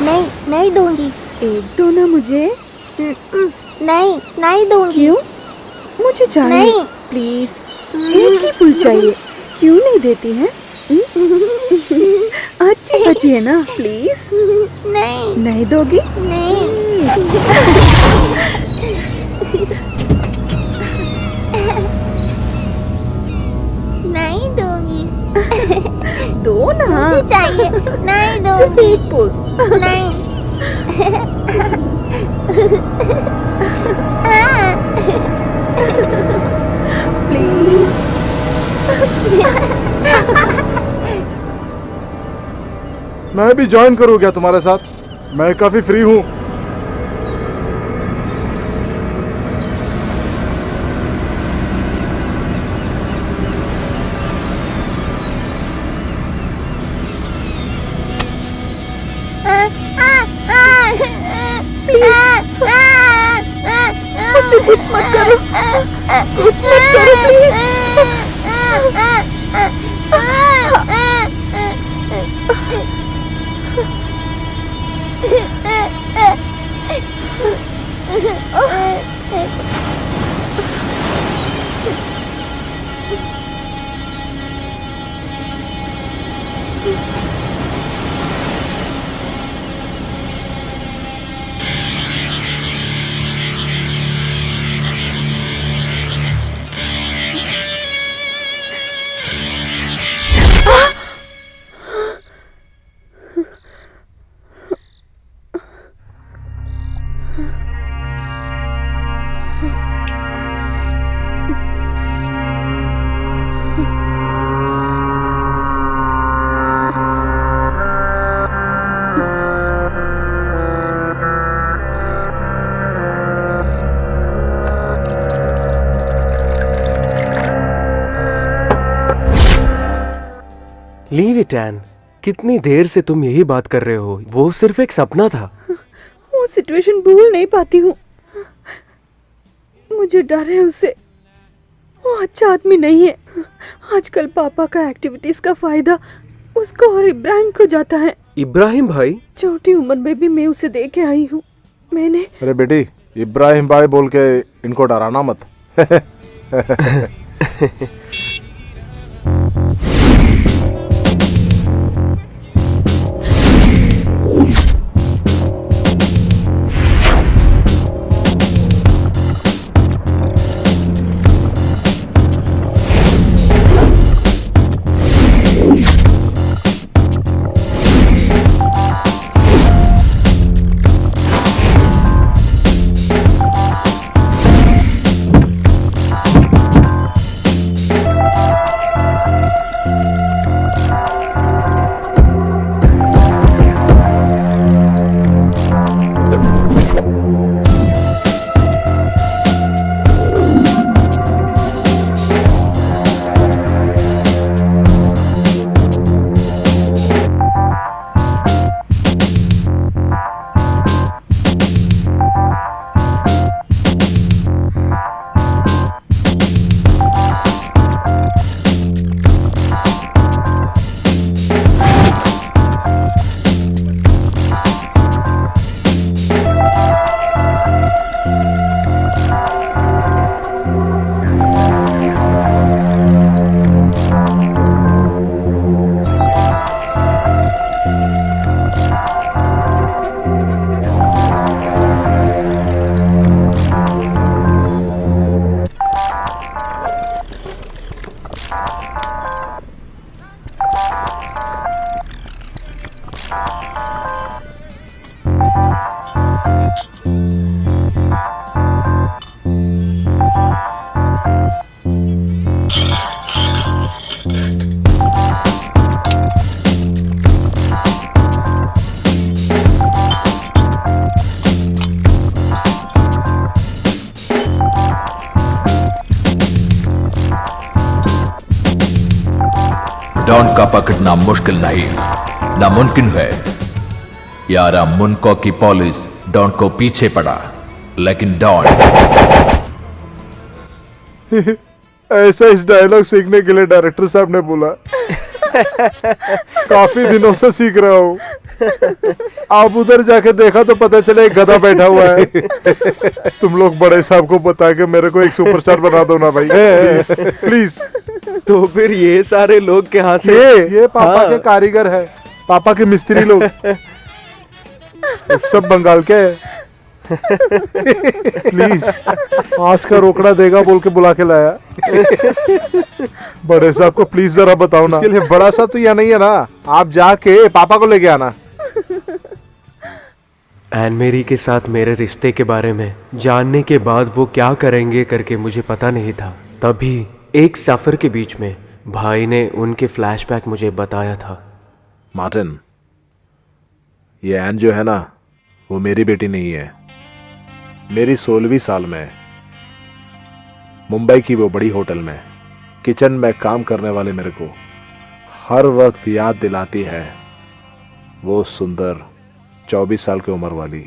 नहीं, नहीं दूंगी। एक दो ना मुझे। नहीं, नहीं दूंगी। क्यों? मुझे चाहिए। नहीं। प्लीज, एक ही फूल चाहिए। क्यों नहीं देती है? अच्छी बची है ना, प्लीज। नहीं, नहीं दोगी? नहीं। नहीं दूंगी। दो ना। मुझे चाहिए। नहीं सिर्फ दूंगी। एक फूल। नहीं। प्लीज। मैं भी ज्वाइन करूँ क्या तुम्हारे साथ? मैं काफी फ्री हूँ। मुझसे कुछ मत करो। कुछ मत करो प्लीज। लीव इट एन, कितनी देर से तुम यही बात कर रहे हो? वो सिर्फ एक सपना था। वो सिचुएशन भूल नहीं पाती हूँ। मुझे डर है उससे। वो अच्छा आदमी नहीं है। आजकल पापा का एक्टिविटीज का फायदा उसको और इब्राहिम को जाता है। इब्राहिम भाई? छोटी उम्र में भी मैं उसे देख के आई हूँ। मैंने अरे बेटी, इब्राहिम भाई बोल के इनको डराना मत। डॉन का पकड़ना मुश्किल नहीं, नामुमकिन है। यारा मुनको की पुलिस डॉन को पीछे पड़ा, लेकिन डॉन ऐसा इस डायलॉग सीखने के लिए डायरेक्टर साहब ने बोला। काफी दिनों से सीख रहा हूँ। आप उधर जाके देखा तो पता चले एक गधा बैठा हुआ है। तुम लोग बड़े साहब को बता के मेरे को एक सुपरस्टार बना दो ना भाई, प्लीज प्लीज। तो फिर ये सारे लोग के हाथ से ये पापा के कारीगर है, पापा के मिस्त्री लोग सब बंगाल के हैं। प्लीज, आज का रोकड़ा देगा बोल के बुला के लाया। बड़े साहब को प्लीज जरा बताओ ना। इसके लिए बड़ा साहब तो यहाँ नहीं है ना, आप जाके पापा को लेके आना। एन मेरी के साथ मेरे रिश्ते के बारे में जानने के बाद वो क्या करेंगे करके मुझे पता नहीं था। तभी एक सफर के बीच में भाई ने उनके फ्लैशबैक मुझे बताया था। मार्टिन, ये एन जो है ना, वो मेरी बेटी नहीं है। मेरी 16वीं साल में मुंबई की वो बड़ी होटल में किचन में काम करने वाले मेरे को हर वक्त याद दिलाती है वो सुंदर 24 साल की उम्र वाली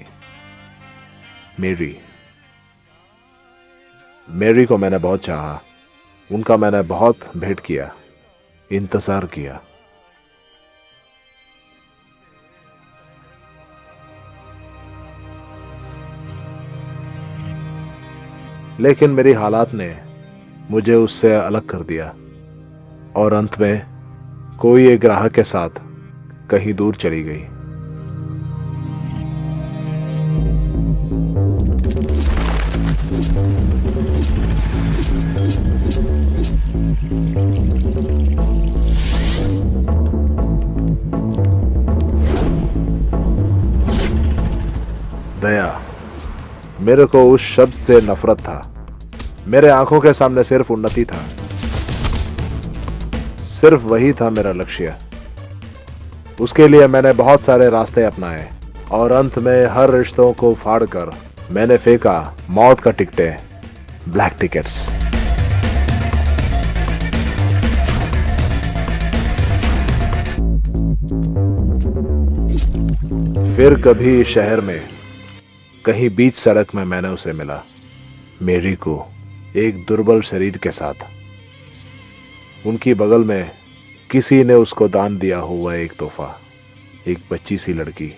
मेरी को मैंने बहुत चाहा, उनका मैंने बहुत भेंट किया, इंतजार किया। लेकिन मेरी हालात ने मुझे उससे अलग कर दिया और अंत में कोई एक ग्राहक के साथ कहीं दूर चली गई। दया, मेरे को उस शब्द से नफरत था। मेरे आंखों के सामने सिर्फ उन्नति था, सिर्फ वही था मेरा लक्ष्य। उसके लिए मैंने बहुत सारे रास्ते अपनाए और अंत में हर रिश्तों को फाड़कर मैंने फेंका मौत का टिकटे, ब्लैक टिकट्स। फिर कभी इस शहर में कहीं बीच सड़क में मैंने उसे मिला, मेरी को, एक दुर्बल शरीर के साथ। उनकी बगल में किसी ने उसको दान दिया हुआ एक तोहफा, एक बच्ची सी लड़की।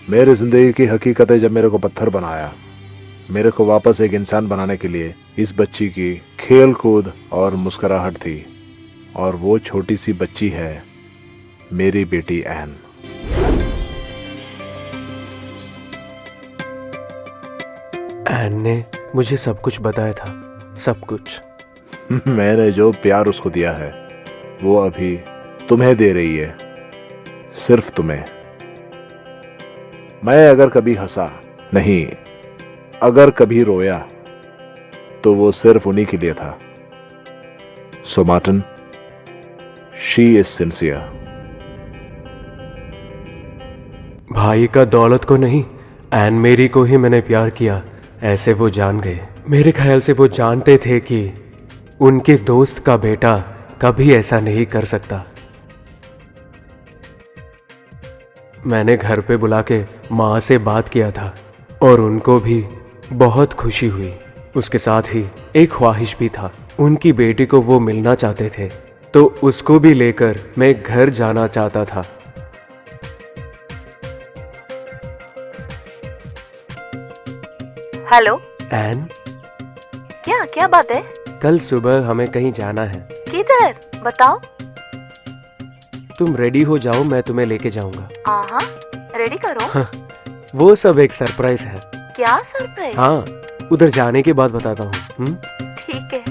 मेरी जिंदगी की हकीकतें जब मेरे को पत्थर बनाया, मेरे को वापस एक इंसान बनाने के लिए इस बच्ची की खेल कूद और मुस्कुराहट थी, और वो छोटी सी बच्ची है मेरी बेटी एन। एन ने मुझे सब कुछ बताया था, सब कुछ। मैंने जो प्यार उसको दिया है वो अभी तुम्हें दे रही है, सिर्फ तुम्हें। मैं अगर कभी हंसा, नहीं, अगर कभी रोया, तो वो सिर्फ उन्हीं के लिए था। सो मार्टिन, शी इज सिंसियर। भाई का दौलत को नहीं, एन मेरी को ही मैंने प्यार किया, ऐसे वो जान गए। मेरे ख्याल से वो जानते थे कि उनके दोस्त का बेटा कभी ऐसा नहीं कर सकता। मैंने घर पे बुला के माँ से बात किया था और उनको भी बहुत खुशी हुई। उसके साथ ही एक ख्वाहिश भी था, उनकी बेटी को वो मिलना चाहते थे, तो उसको भी लेकर मैं घर जाना चाहता था। हेलो एन, क्या बात है? कल सुबह हमें कहीं जाना है। किधर बताओ? तुम रेडी हो जाओ, मैं तुम्हें लेके जाऊंगा। हाँ, रेडी करो। वो सब एक सरप्राइज है। क्या सरप्राइज? हाँ, उधर जाने के बाद बताता हूँ। ठीक है।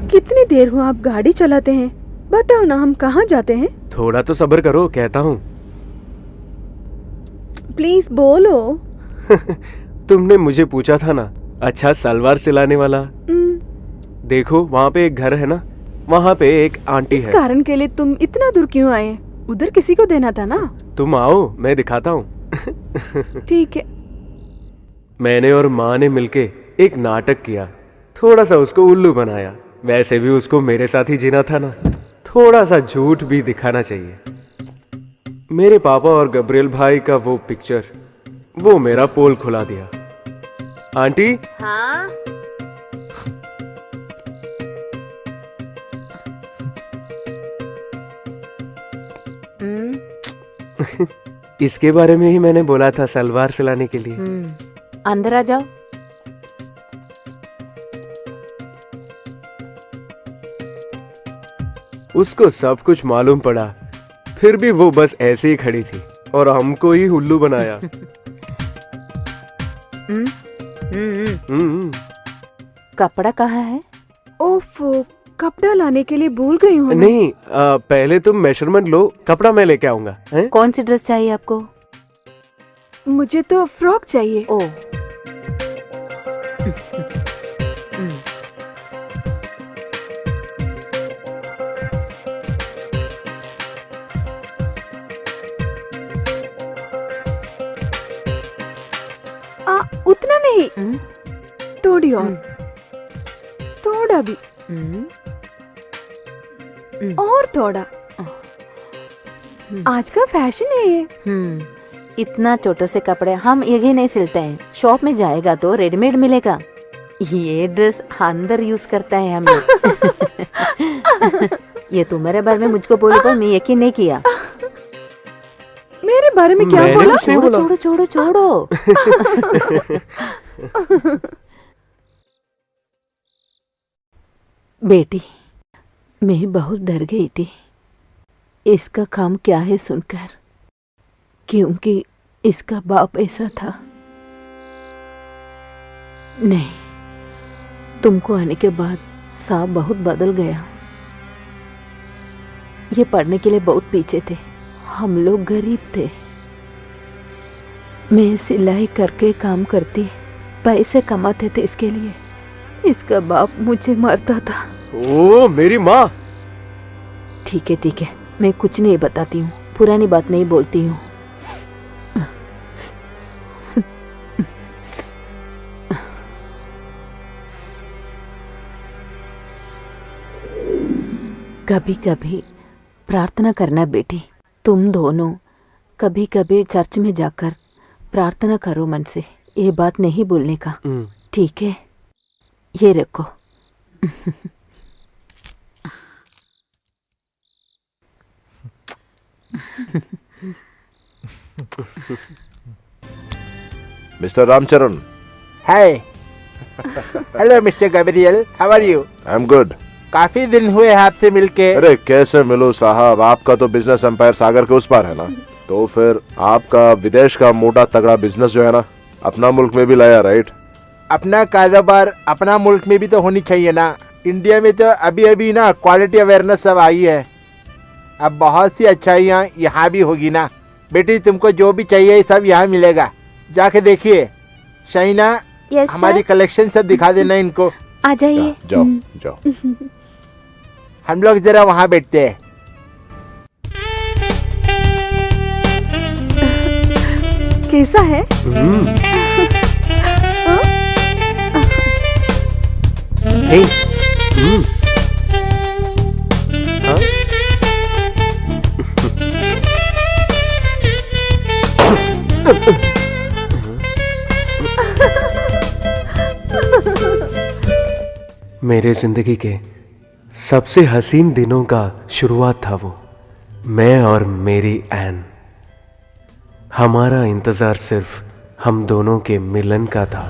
कितनी देर हुआ आप गाड़ी चलाते हैं? बताओ ना, हम कहाँ जाते हैं? थोड़ा तो सब्र करो, कहता हूँ। प्लीज बोलो। तुमने मुझे पूछा था ना, अच्छा सलवार सिलाने वाला। देखो वहाँ पे एक घर है ना, वहाँ पे एक आंटी इस है। कारण के लिए तुम इतना दूर क्यों आए? उधर किसी को देना था ना। तुम आओ, मैं दिखाता हूँ। ठीक है। मैंने और माँ ने मिलके एक नाटक किया, थोड़ा सा उसको उल्लू बनाया। वैसे भी उसको मेरे साथ ही जीना था ना, थोड़ा सा झूठ भी दिखाना चाहिए। मेरे पापा और गब्रियल भाई का वो पिक्चर, वो मेरा पोल खुला दिया। आंटी। हाँ? इसके बारे में ही मैंने बोला था, सलवार सिलाने के लिए। अंदर आ जाओ। उसको सब कुछ मालूम पड़ा, फिर भी वो बस ऐसे ही खड़ी थी और हमको ही उल्लू बनाया। कपड़ा कहाँ है? ओफो, कपड़ा लाने के लिए भूल गई हूँ। नहीं, पहले तुम मेजरमेंट लो, कपड़ा मैं लेके आऊंगा। कौन सी ड्रेस चाहिए आपको? मुझे तो फ्रॉक चाहिए। ओ, उतना नहीं, थोड़ी और, थोड़ा भी। और थोड़ा। आज का फैशन है ये। इतना छोटे से कपड़े हम यही नहीं सिलते हैं। शॉप में जाएगा तो रेडीमेड मिलेगा। ये ड्रेस अंदर यूज करता है हम लोग। ये तुम्हारे बारे में मुझको बोले पर मैं यकीन नहीं किया। मेरे बारे में क्या मैंने बोला? कुछ नहीं बोला। छोड़ो छोड़ो छोड़ो। बेटी, मैं बहुत डर गई थी इसका काम क्या है सुनकर, क्योंकि इसका बाप ऐसा था। नहीं, तुमको आने के बाद साहब बहुत बदल गया। ये पढ़ने के लिए बहुत पीछे थे, हम लोग गरीब थे। मैं सिलाई करके काम करती, पैसे कमाते थे इसके लिए। इसका बाप मुझे मारता था। ओ मेरी माँ। ठीक है, मैं कुछ नहीं बताती हूँ, पुरानी बात नहीं बोलती हूँ। कभी कभी प्रार्थना करना बेटी, तुम दोनों कभी कभी चर्च में जाकर प्रार्थना करो मन से। ये बात नहीं बोलने का, ठीक है? ये रखो। Mister Ramcharan. Hi. Hello mister Gabriel, how are you? I am good. काफी दिन हुए आपसे मिलके। अरे कैसे मिलूं साहब, आपका तो बिजनेस एम्पायर सागर के उस पार है ना, तो फिर आपका विदेश का मोटा तगड़ा बिजनेस जो है ना, अपना मुल्क में भी लाया, राइट? अपना कारोबार अपना मुल्क में भी तो होनी चाहिए ना। इंडिया में तो अभी अभी ना क्वालिटी अवेयरनेस सब आई है, अब बहुत सी अच्छाइयाँ यहाँ भी होगी ना। बेटी तुमको जो भी चाहिए सब यहाँ मिलेगा, जाके देखिए। शाइना, यस हमारी कलेक्शन सब दिखा देना इनको। आ जाइए। जाओ जाओ। हम लोग जरा वहाँ बैठते हैं। कैसा है? हे, मेरे जिंदगी के सबसे हसीन दिनों का शुरुआत था वो। मैं और मेरी एन। हमारा इंतजार सिर्फ हम दोनों के मिलन का था।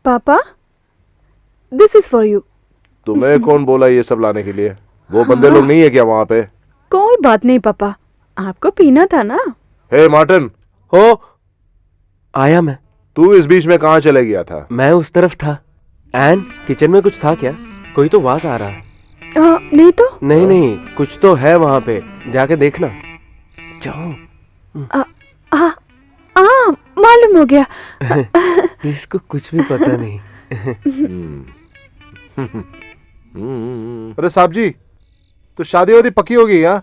पापा, दिस इज फॉर यू। तुम्हें कौन बोला ये सब लाने के लिए? वो बंदे लोग नहीं है क्या वहाँ पे? कोई बात नहीं पापा, आपको पीना था ना। हे मार्टिन। हो, आया मैं। तू इस बीच में कहाँ चले गया था? मैं उस तरफ था। एन, किचन में कुछ था क्या? कोई तो आवाज आ रहा है। नहीं तो। नहीं, कुछ तो है वहां पे, जाके देखना। जाओ। मालूम हो गया। इसको कुछ भी पता नहीं। अरे साहब जी, तो शादी वादी पक्की हो गई? हाँ,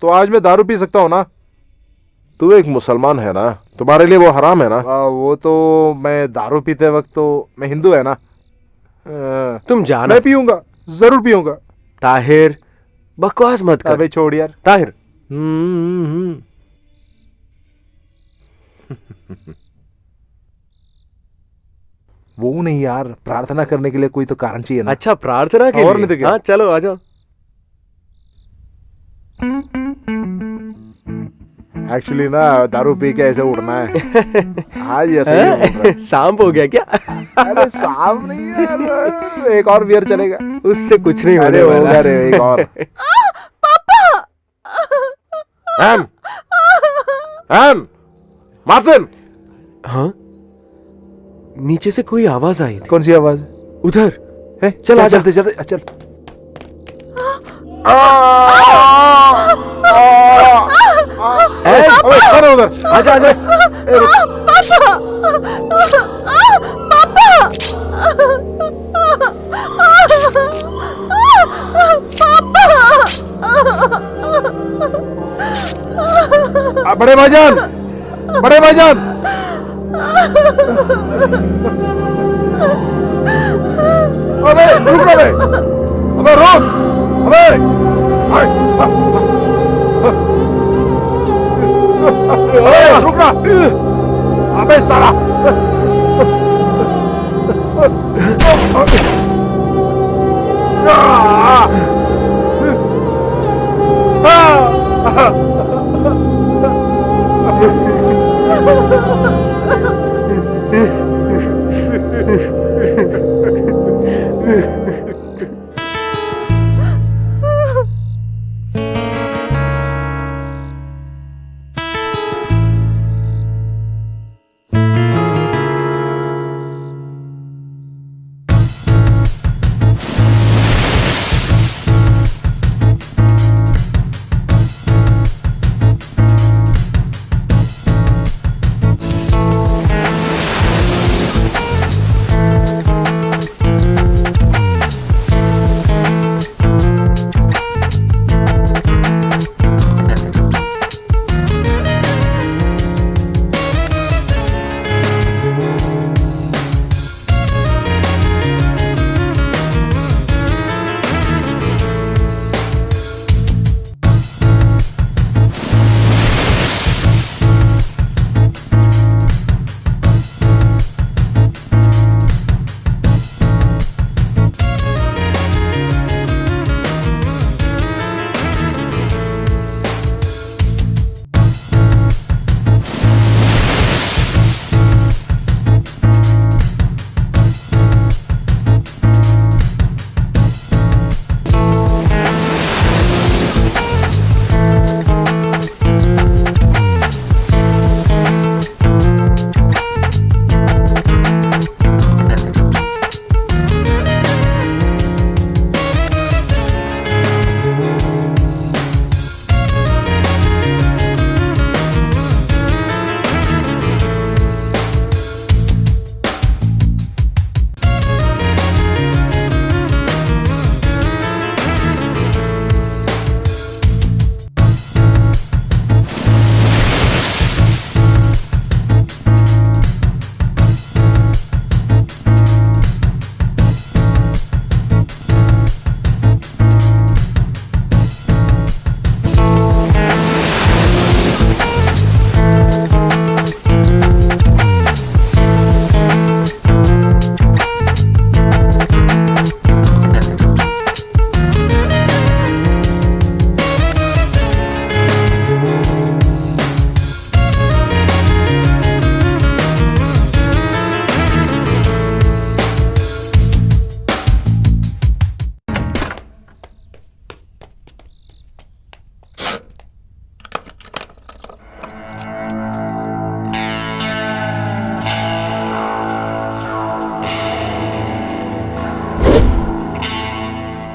तो आज मैं दारू पी सकता हूँ ना? तू एक मुसलमान है ना, तुम्हारे लिए वो हराम है ना? वो तो मैं दारू पीते वक्त तो मैं हिंदू है ना। तुम जाना। मैं पीऊंगा, जरूर पीऊंगा। ताहिर, बकवास मत कर। अबे छोड़ यार। ताहिर। वो नहीं यार, प्रार्थना करने के लिए कोई तो कारण चाहिए ना। अच्छा, प्रार्थना के और लिए? नहीं तो क्या? हाँ, चलो आ जाओ। एक्चुअली ना दारू पी के ऐसे उड़ना है। आज ऐसे ही उड़ रहा है। सांप हो गया क्या? अरे सांप नहीं यार, एक और बियर चलेगा। उससे कुछ नहीं होने अरे वाला। होगा रे, एक और। पापा। एन, एन, मार्टिन। हाँ, नीचे से कोई आवाज आई थी। कौन सी आवाज? उधर है? चल, आजा। चलते चलते चल। अबे कौन है उधर? आजा आजा। पापा। बड़े भाईजान, बड़े भाईजान। अबे रुक अबे, अबे रुक, अबे अबे रुक ना, अबे साला।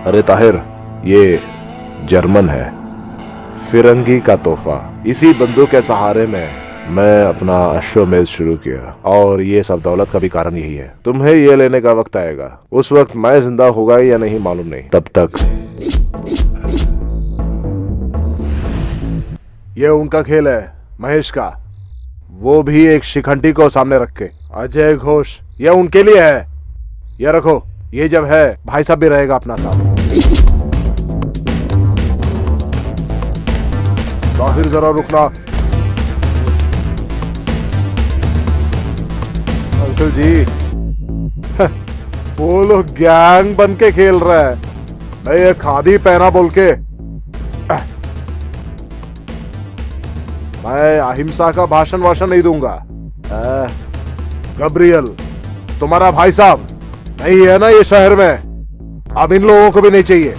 अरे ताहिर, ये जर्मन है, फिरंगी का तोहफा। इसी बंदूक के सहारे में मैं अपना अश्वमेध शुरू किया और ये सब दौलत का भी कारण यही है। तुम्हें ये लेने का वक्त आएगा, उस वक्त मैं जिंदा होगा या नहीं मालूम नहीं। तब तक ये उनका खेल है, महेश का, वो भी एक शिखंडी को सामने रख के। अजय घोष, ये उनके लिए है, ये रखो। ये जब है, भाई साहब भी रहेगा अपना साथ। ताहिर जरा रुकना। अंकल जी, वो लोग गैंग बन के खेल रहा है, मैं ये खादी पहना बोल के। मैं अहिंसा का भाषण नहीं दूंगा। गब्रियल, तुम्हारा भाई साहब नहीं है ना ये शहर में, अब इन लोगों को भी नहीं चाहिए।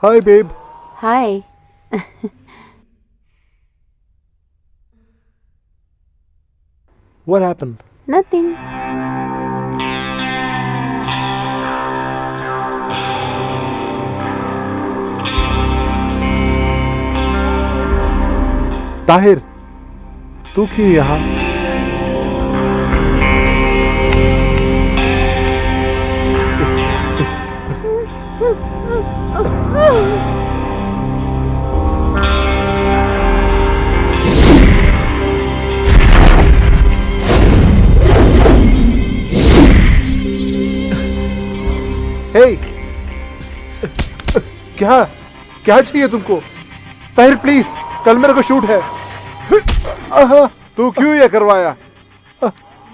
Hi babe. Hi. What happened? Nothing. Tahir, तू क्यों यहाँ? हे, क्या क्या चाहिए तुमको? ताहिर प्लीज, कल मेरे को शूट है। तू क्यों ये करवाया?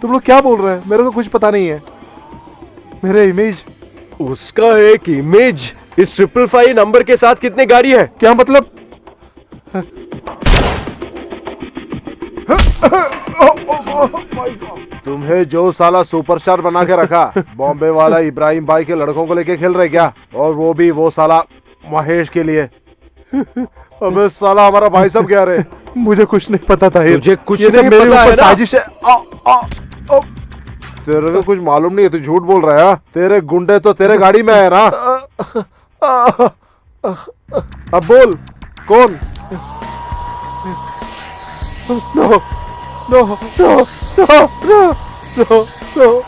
तुम लोग क्या बोल रहे हैं? मेरे को कुछ पता नहीं है। मेरे इमेज। उसका एक इमेज इस 555 नंबर के साथ कितने गाड़ी है? क्या मतलब? तुम्हें जो साला सुपरस्टार बना के रखा, बॉम्बे वाला इब्राहिम भाई के लड़कों को लेके खेल रहे क्या? और वो भी वो साला महेश के लिए। अबे साला हमारा भाई सब क्या रहे? मुझे कुछ नहीं पता था। तुझे कुछ ये सब नहीं मेरे पता है ऊपर ना? साजिश है। तेरे को कुछ मालूम नहीं है, तू झूठ बोल रहा है। तेरे गुंडे तो तेरे गाड़ी में है ना? अब बोल कौन? No no no no no no.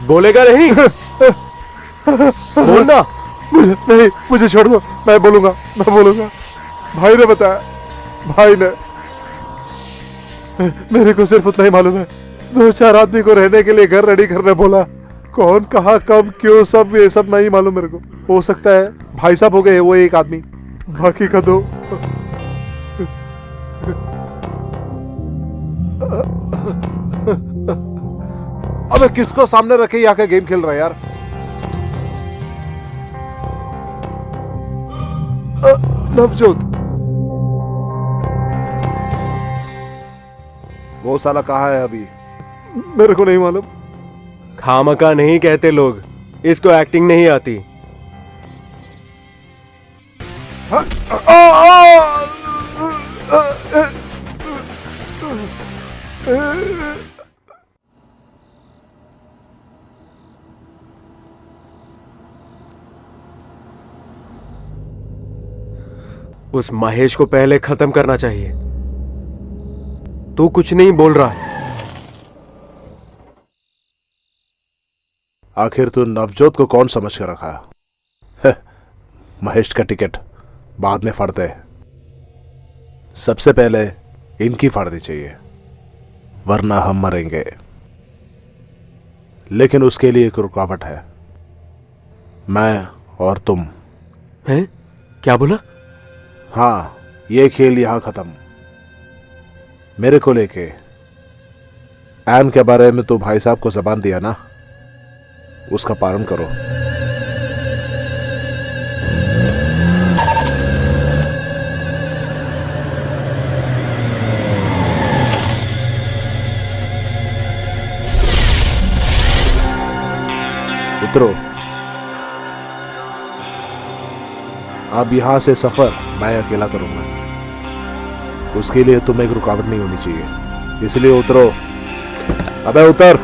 बोलेगा नहीं? बोलना। मुझे नहीं, मुझे छोड़ दो, मैं बोलूंगा। भाई ने बताया, भाई ने। मेरे को सिर्फ उतना ही मालूम है, 2-4 आदमी को रहने के लिए घर रेडी करने बोला। कौन, कहा, कब, क्यों, सब ये सब नहीं मालूम मेरे को। हो सकता है भाई साहब हो गए वो एक आदमी, बाकी का 2। अबे किसको सामने रखे यहाँ का गेम खेल रहा है यार? नवजोत, वो साला कहाँ है अभी? मेरे को नहीं मालूम। खामका नहीं कहते लोग, इसको एक्टिंग नहीं आती। उस महेश को पहले खत्म करना चाहिए। तू कुछ नहीं बोल रहा। आखिर तू नवजोत को कौन समझ कर रखा है? महेश का टिकट बाद में फाड़ते हैं, सबसे पहले इनकी फाड़नी चाहिए, वरना हम मरेंगे। लेकिन उसके लिए एक रुकावट है, मैं और तुम। हैं? क्या बोला? हाँ, ये खेल यहां खत्म। मेरे को लेके एन के बारे में तो भाई साहब को जबान दिया ना, उसका पालन करो। उतरो। अब यहां से सफर मैं अकेला करूंगा, उसके लिए तुम एक रुकावट नहीं होनी चाहिए, इसलिए उतरो। अबे उतर।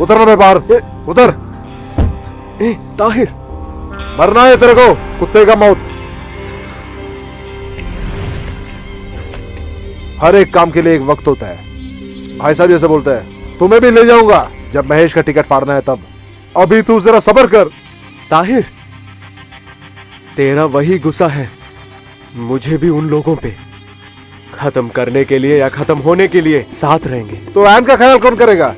उतरना मैं बाहर। उतर। ताहिर, मरना है तेरे को, कुत्ते का मौत। हर एक काम के लिए एक वक्त होता है, भाई साहब जैसे बोलते हैं। तुम्हें भी ले जाऊंगा जब महेश का टिकट फाड़ना है तब। अभी तू जरा सब्र कर। ताहिर, तेरा वही गुस्सा है, मुझे भी उन लोगों पे। खत्म करने के लिए या खत्म होने के लिए साथ रहेंगे। तो एन का ख्याल कौन करेगा?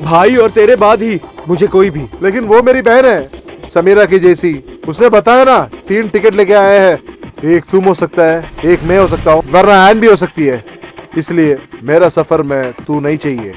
भाई और तेरे बाद ही मुझे कोई भी। लेकिन वो मेरी बहन है, समीरा की जैसी। उसने बताया ना 3 टिकट लेके आए हैं, एक तुम हो सकता है, एक मैं हो सकता हूँ, वरना एन भी हो सकती है। इसलिए मेरा सफर में तू नहीं चाहिए।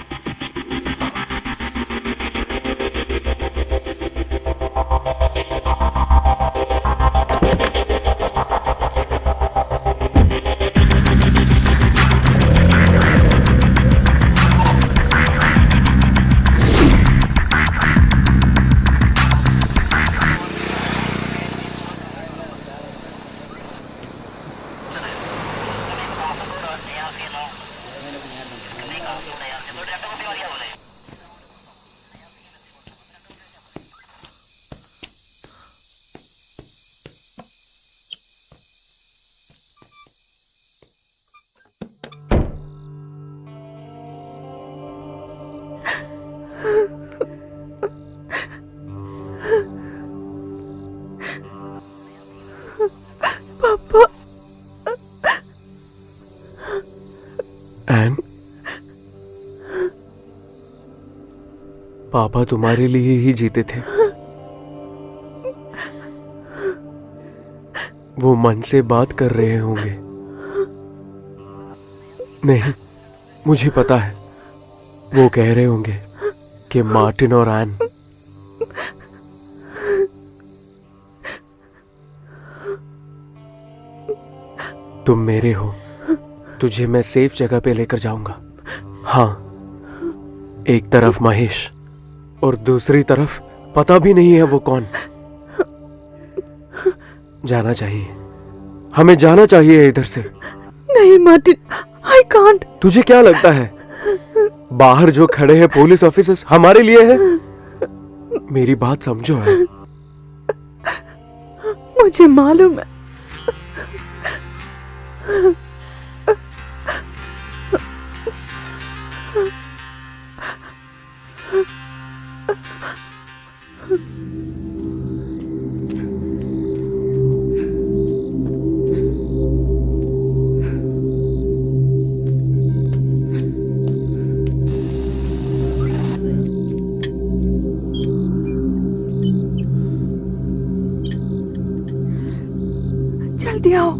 पापा तुम्हारे लिए ही जीते थे। वो मन से बात कर रहे होंगे। नहीं, मुझे पता है, वो कह रहे होंगे कि मार्टिन और एन तुम मेरे हो, तुझे मैं सेफ जगह पे लेकर जाऊंगा। हाँ, एक तरफ महेश और दूसरी तरफ पता भी नहीं है वो कौन। जाना चाहिए, हमें जाना चाहिए इधर से। नहीं मार्टिन, आई कांट। तुझे क्या लगता है बाहर जो खड़े हैं पुलिस ऑफिसर्स हमारे लिए है? मेरी बात समझो है। मुझे मालूम है। जल्दी आओ।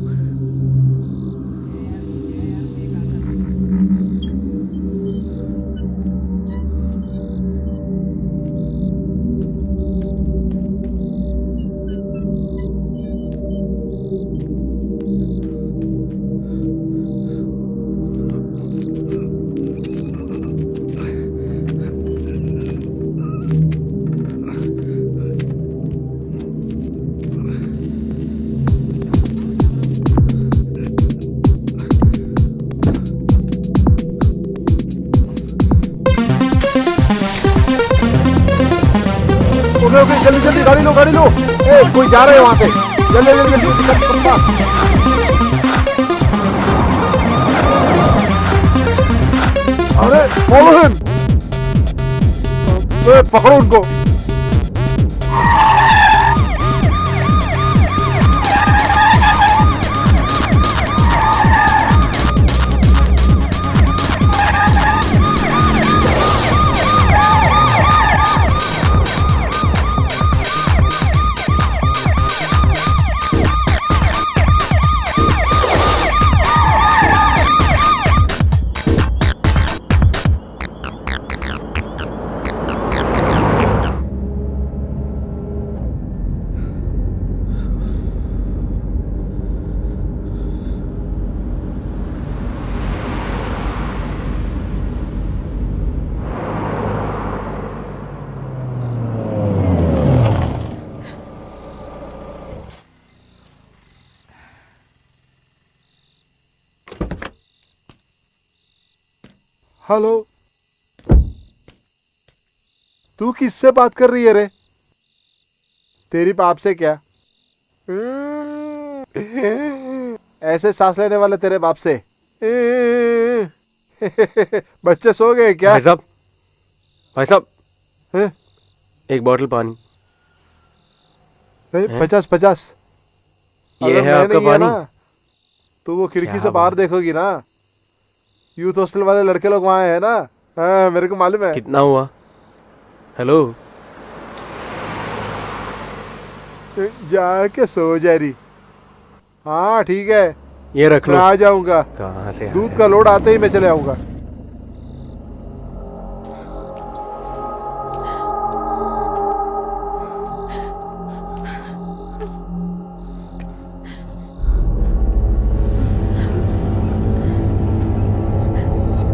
ओके, जल्दी जल्दी गाड़ी लो, गाड़ी लो। ए, कोई जा रहे हैं वहां से। जल्दी जल्दी जल्दी। अरे मोहन, पकड़ो उनको। हेलो, तू किससे बात कर रही है रे? तेरी बाप से क्या? ऐसे सांस लेने वाले तेरे बाप से। बच्चे सो गए क्या? भाई साहब, एक बोतल पानी। 50-50। ये है आपका पानी। तो वो खिड़की से बाहर देखोगी ना, यूथ हॉस्टल वाले लड़के लोग वहां है ना। हाँ, मेरे को मालूम है। कितना हुआ? हेलो, जाके सो जा रही। हाँ ठीक है, ये रख लो। मैं आ जाऊंगा। कहाँ से दूध का लोड आते ही मैं चले आऊंगा।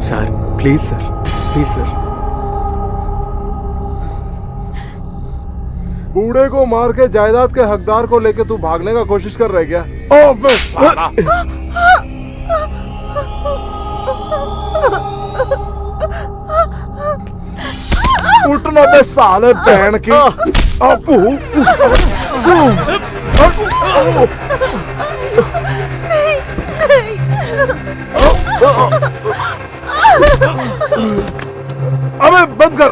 Sir please, sir please sir. बूढ़े को मार के जायदाद के हकदार को लेके तू भागने का कोशिश कर रहा है क्या? ओ बे साला! उठना बे साले बहन की। अपू अबे बंद कर।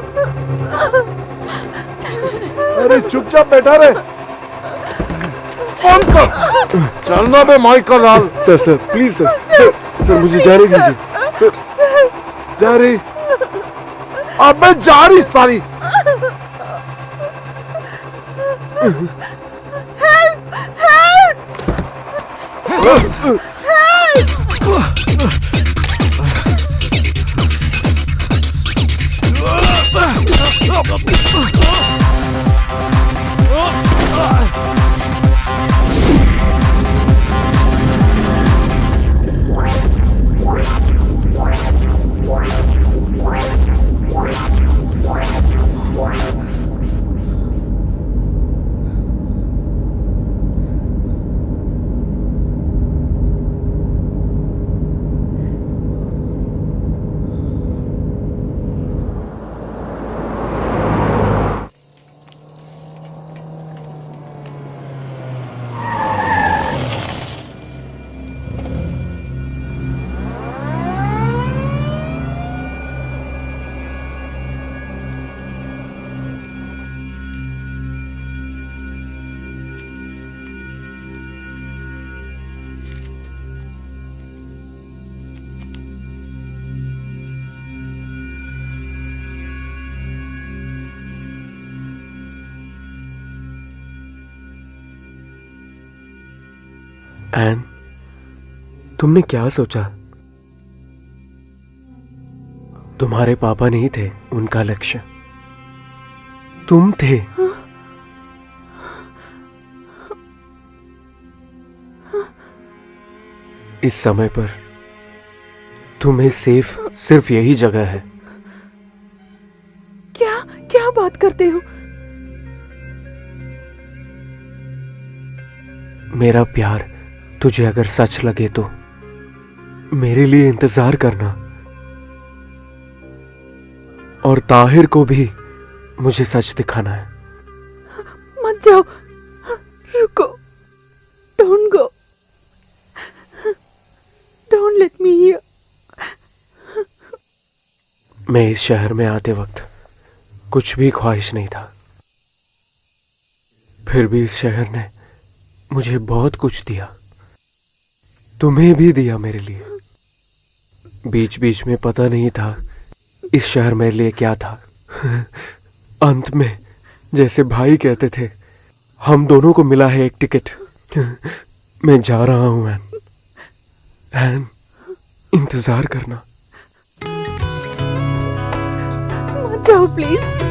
अरे चुपचाप बैठा रे, बंद कर। चलना बे Michael Lal. Sir please sir मुझे जाने दीजिए सर। जा रही? अबे जा रही सारी। एन, तुमने क्या सोचा? तुम्हारे पापा नहीं थे उनका लक्ष्य, तुम थे। इस समय पर तुम्हें सेफ सिर्फ यही जगह है। क्या क्या बात करते हो? मेरा प्यार तुझे अगर सच लगे तो मेरे लिए इंतजार करना, और ताहिर को भी मुझे सच दिखाना है। मत जाओ, रुको, don't go, don't let me here. मैं इस शहर में आते वक्त कुछ भी ख्वाहिश नहीं था, फिर भी इस शहर ने मुझे बहुत कुछ दिया, तुम्हें भी दिया मेरे लिए। बीच बीच में पता नहीं था इस शहर मेरे लिए क्या था। अंत में जैसे भाई कहते थे, हम दोनों को मिला है एक टिकट। मैं जा रहा हूं एन, इंतजार करना। मत जाओ प्लीज।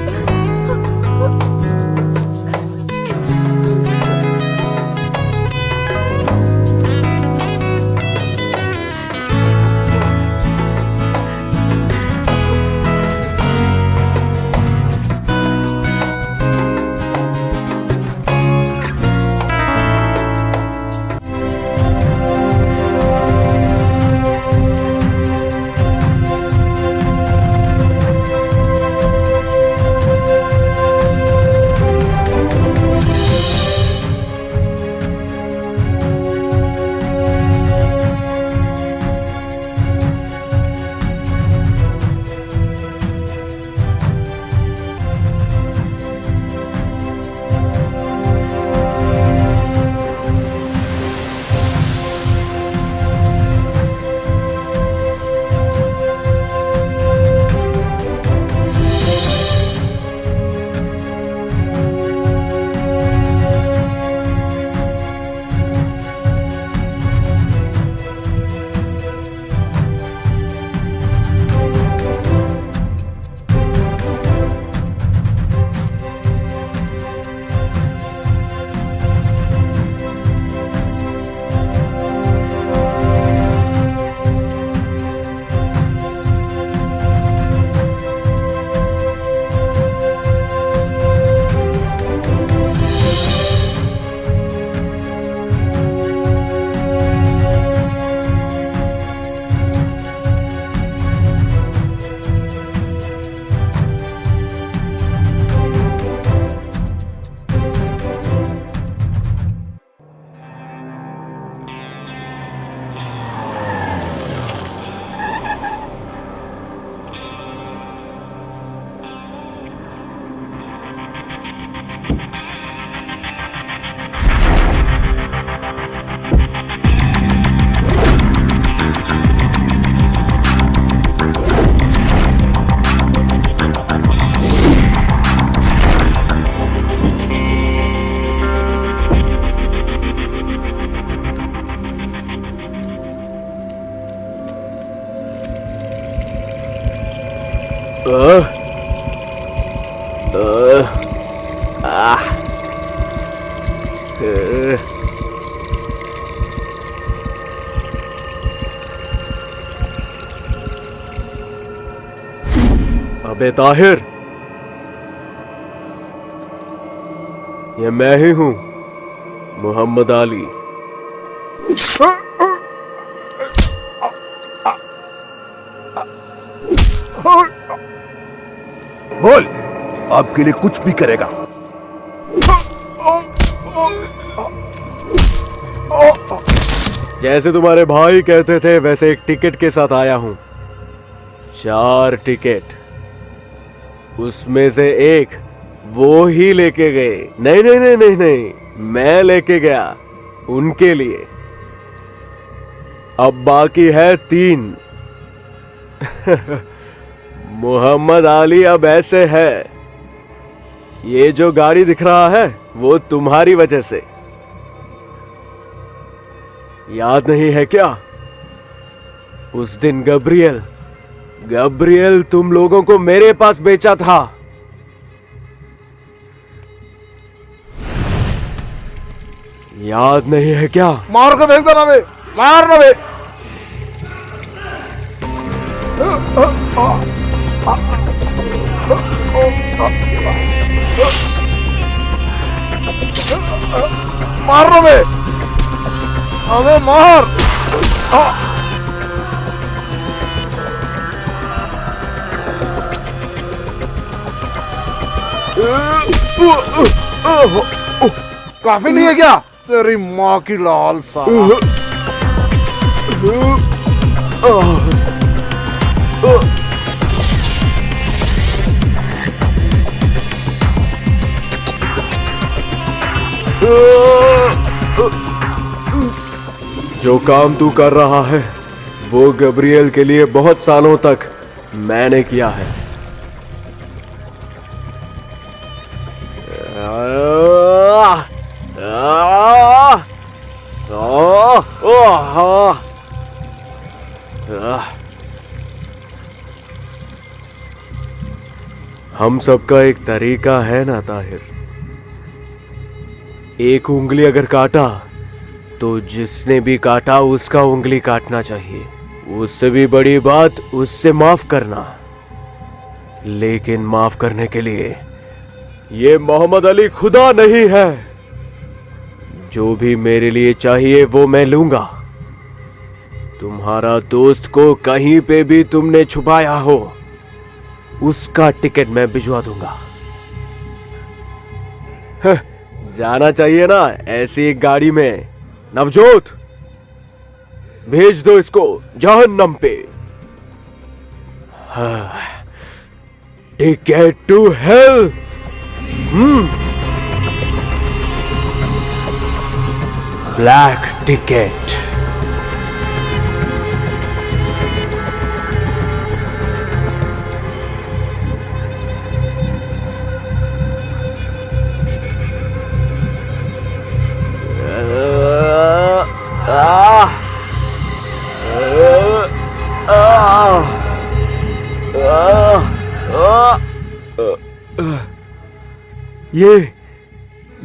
अबे ताहिर, ये मैं ही हूं, मोहम्मद अली। बोल, आपके लिए कुछ भी करेगा। जैसे तुम्हारे भाई कहते थे वैसे एक टिकट के साथ आया हूं। 4 टिकट, उसमें से एक वो ही लेके गए। नहीं नहीं नहीं नहीं नहीं, मैं लेके गया उनके लिए। अब बाकी है 3। मोहम्मद अली अब ऐसे है, ये जो गाड़ी दिख रहा है वो तुम्हारी वजह से। याद नहीं है क्या, उस दिन गब्रियल तुम लोगों को मेरे पास बेचा था। याद नहीं है क्या? मार के फेंक देना बे, मार ना बे। मार ना बे, अबे मार। काफी नहीं है क्या? तेरी माँ की लाल सा। जो काम तू कर रहा है वो गब्रियल के लिए बहुत सालों तक मैंने किया है। हम सबका एक तरीका है ना ताहिर। एक उंगली अगर काटा तो जिसने भी काटा उसका उंगली काटना चाहिए। उससे भी बड़ी बात उससे माफ करना। लेकिन माफ करने के लिए ये मोहम्मद अली खुदा नहीं है। जो भी मेरे लिए चाहिए वो मैं लूंगा। तुम्हारा दोस्त को कहीं पे भी तुमने छुपाया हो उसका टिकट मैं भिजवा दूंगा। जाना चाहिए ना ऐसी एक गाड़ी में। नवजोत, भेज दो इसको जहन्नम पे। Ticket to hell. Black ticket.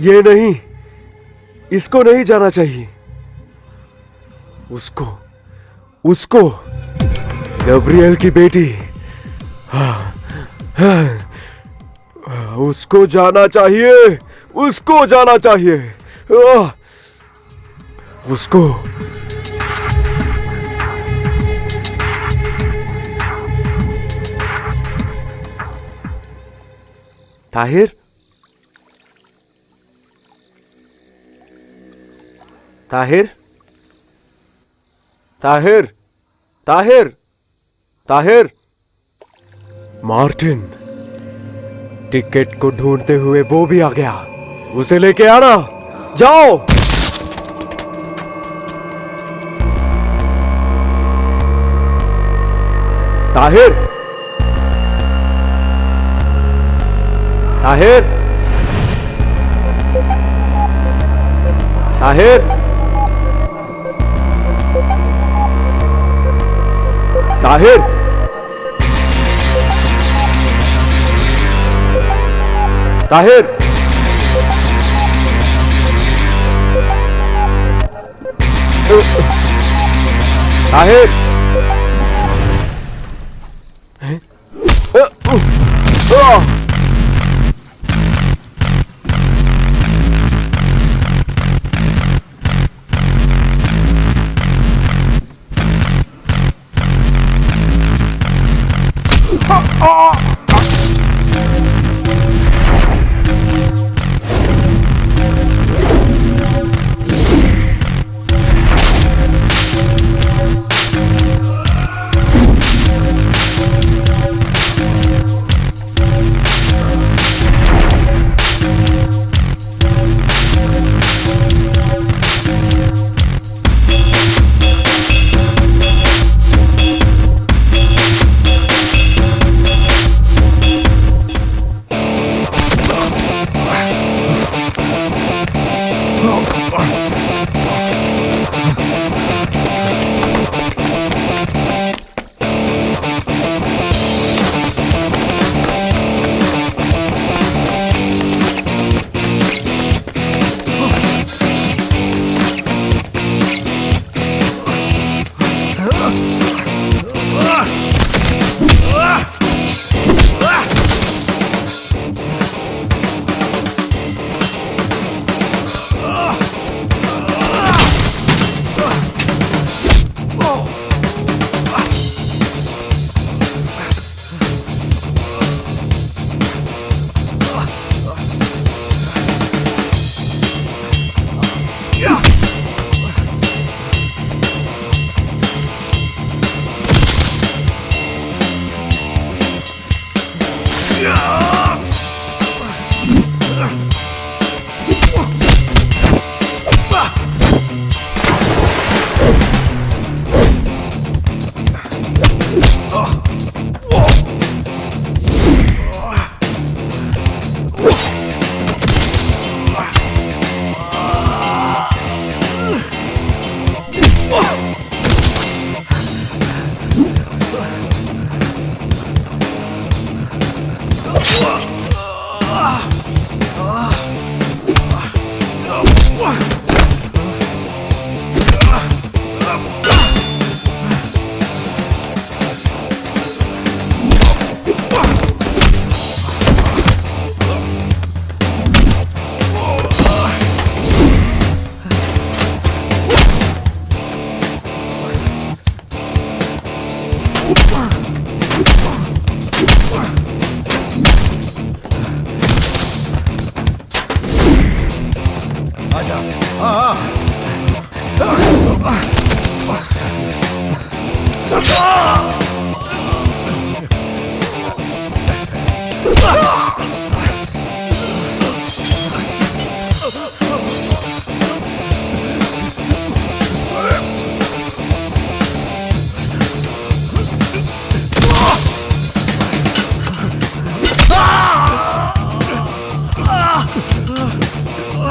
ये नहीं, इसको नहीं जाना चाहिए। उसको गब्रियल की बेटी, उसको जाना चाहिए, उसको जाना चाहिए, उसको। ताहिर, ताहिर, ताहिर, ताहिर, ताहिर। मार्टिन टिकट को ढूंढते हुए वो भी आ गया। उसे लेके आना, जाओ। ताहिर, ताहिर, ताहिर, ताहिर, ताहिर, ताहिर,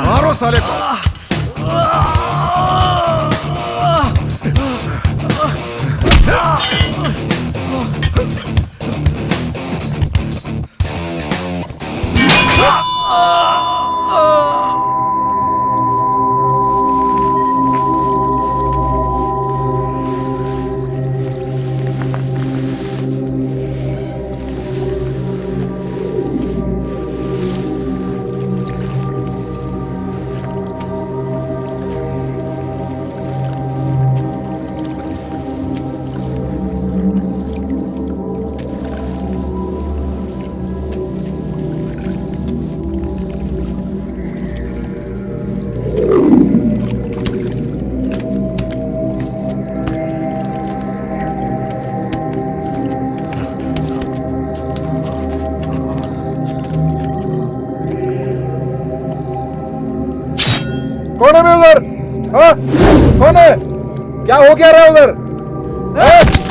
मारो साले को। कौन है उधर? हाँ? कौन है? क्या हो क्या रहा है उधर? हाँ?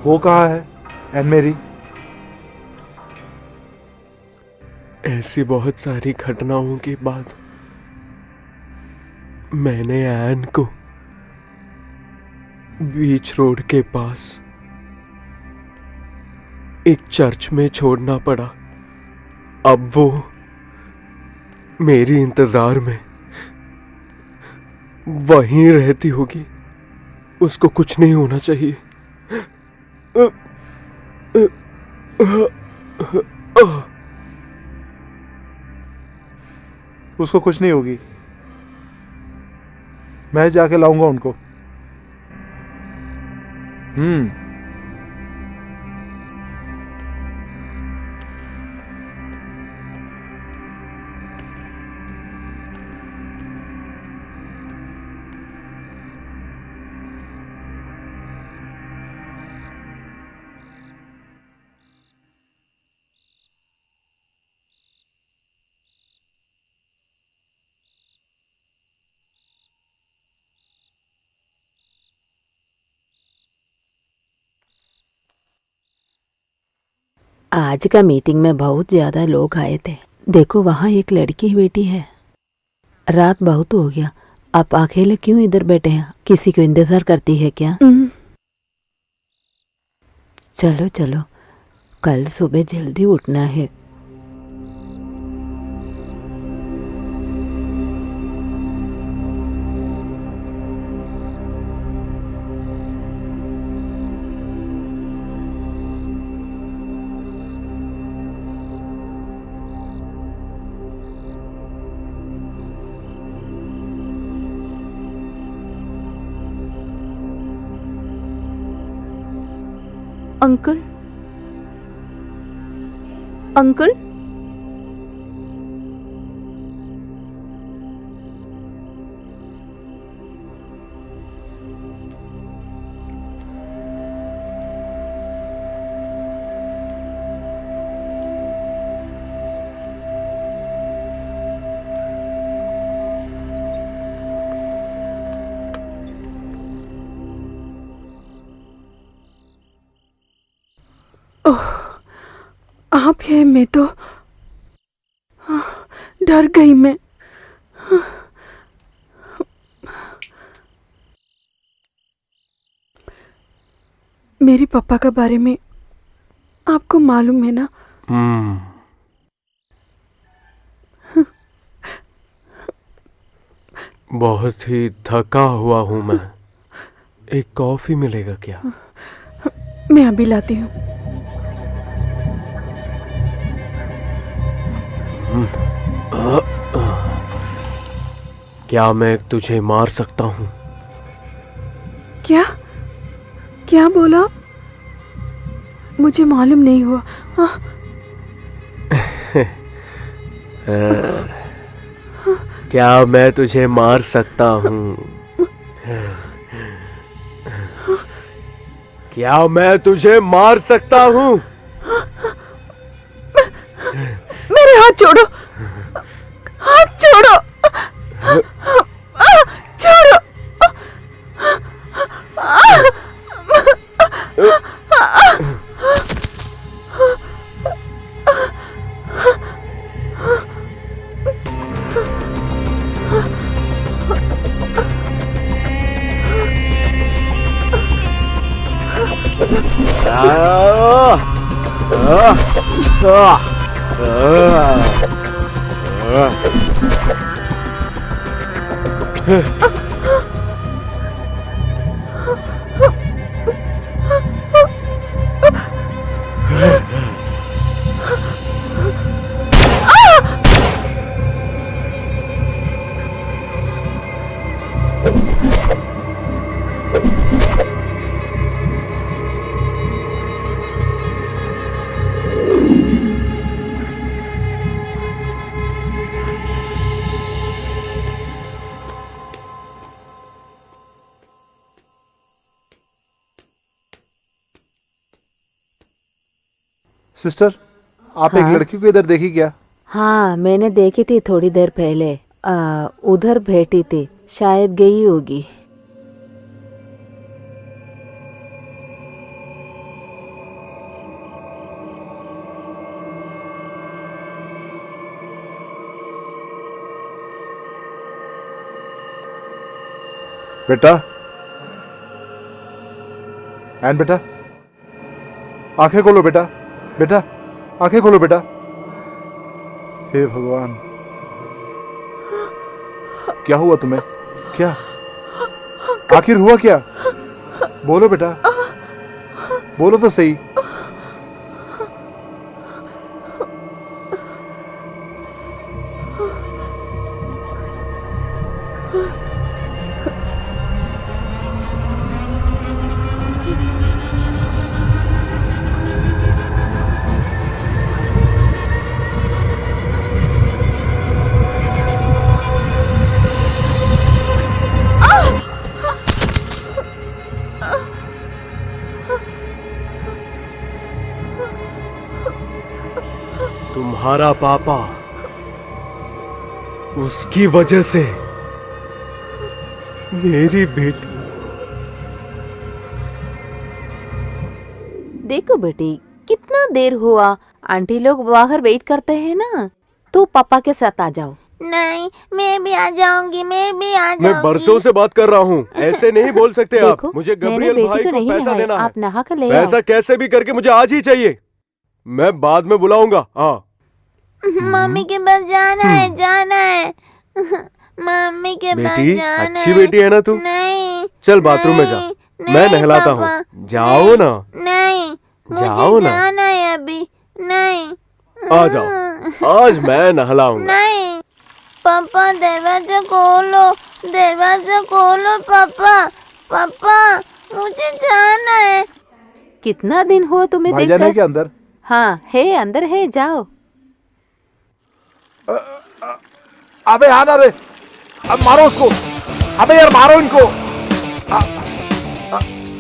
वो कहाँ है एन मेरी? ऐसी बहुत सारी घटनाओं के बाद मैंने एन को बीच रोड के पास एक चर्च में छोड़ना पड़ा। अब वो मेरी इंतजार में वहीं रहती होगी। उसको कुछ नहीं होना चाहिए। उसको कुछ नहीं होगी। मैं जाके लाऊंगा उनको। आज का मीटिंग में बहुत ज्यादा लोग आए थे। देखो वहाँ एक लड़की बैठी है। रात बहुत हो गया, आप अकेले क्यों इधर बैठे हैं? किसी को इंतजार करती है क्या? चलो चलो, कल सुबह जल्दी उठना है। अंकल, अंकल, आप हैं? मैं तो डर गई। मैं मेरे पापा का बारे में आपको मालूम है ना? बहुत ही थका हुआ हूं मैं। एक कॉफी मिलेगा क्या? मैं अभी लाती हूँ। क्या मैं तुझे मार सकता हूँ? क्या क्या बोला? मुझे मालूम नहीं हुआ। क्या मैं तुझे मार सकता हूँ? क्या मैं तुझे मार सकता हूँ? मेरे हाथ छोड़ो, हाथ छोड़ो, छोड़ो। सिस्टर, आप एक हाँ? लड़की को इधर देखी क्या? हाँ, मैंने देखी थी थोड़ी देर पहले। उधर बैठी थी, शायद गई होगी। बेटा, एन बेटा, आंखें खोलो बेटा। बेटा, आंखें खोलो बेटा। हे भगवान, क्या हुआ तुम्हें? क्या आखिर हुआ क्या? बोलो बेटा, बोलो तो सही। तुम्हारा पापा, उसकी वजह से मेरी बेटी। देखो बेटी, कितना देर हुआ। आंटी लोग बाहर वेट करते हैं ना, तो पापा के साथ आ जाओ। नहीं, मैं भी आ जाऊंगी, मैं भी आ जाऊंगी। मैं बरसों से बात कर रहा हूँ, ऐसे नहीं बोल सकते आप। देखो, मुझे मैंने गब्रियल बेटी भाई को को नहीं पैसा नहाया, देना है। आप नहा कर ले आओ। पैसा कैसे भी करके मुझे आज ही चाहिए। मैं बाद में बुलाऊंगा। हाँ, मम्मी के पास जाना है, जाना है। मम्मी के पास बेटी, जाना अच्छी है। बेटी है ना तू? नहीं, चल बाथरूम में जा, नहीं, मैं नहीं, नहलाता पापा, हूँ। जाओ ना, नहीं, जाओ मुझे ना। जाना है अभी। नहीं, आ जाओ, आज मैं नहलाऊंगा। नहीं, पापा दरवाजा खोलो, दरवाजा खोलो पापा। पापा, मुझे जाना है। कितना दिन हुआ तुम्हें भाईजान है देखकर? क्या अंदर? हाँ है, अंदर है, जाओ। अबे आना रे, अब मारो उसको। अबे यार मारो इनको।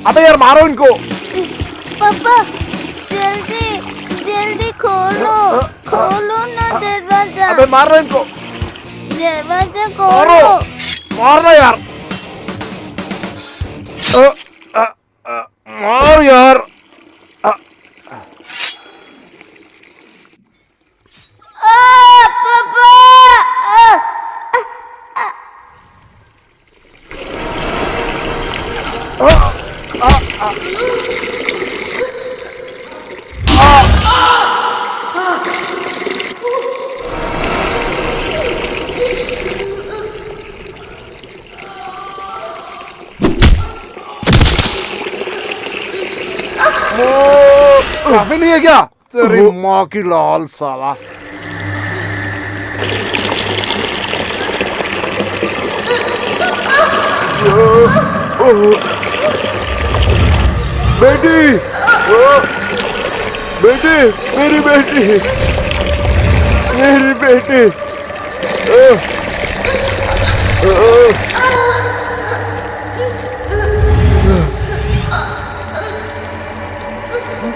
अबे यार मारो इनको। पापा, जल्दी जल्दी खोलो, खोलो ना दरवाजा। अबे मार रहे इनको। दरवाजा मारो, खोलो। मारना यार। मार यार। पापा, काफी नहीं है क्या? तेरी माँ की लाल साला। बेटी, बेटी, मेरी बेटी, मेरी बेटी।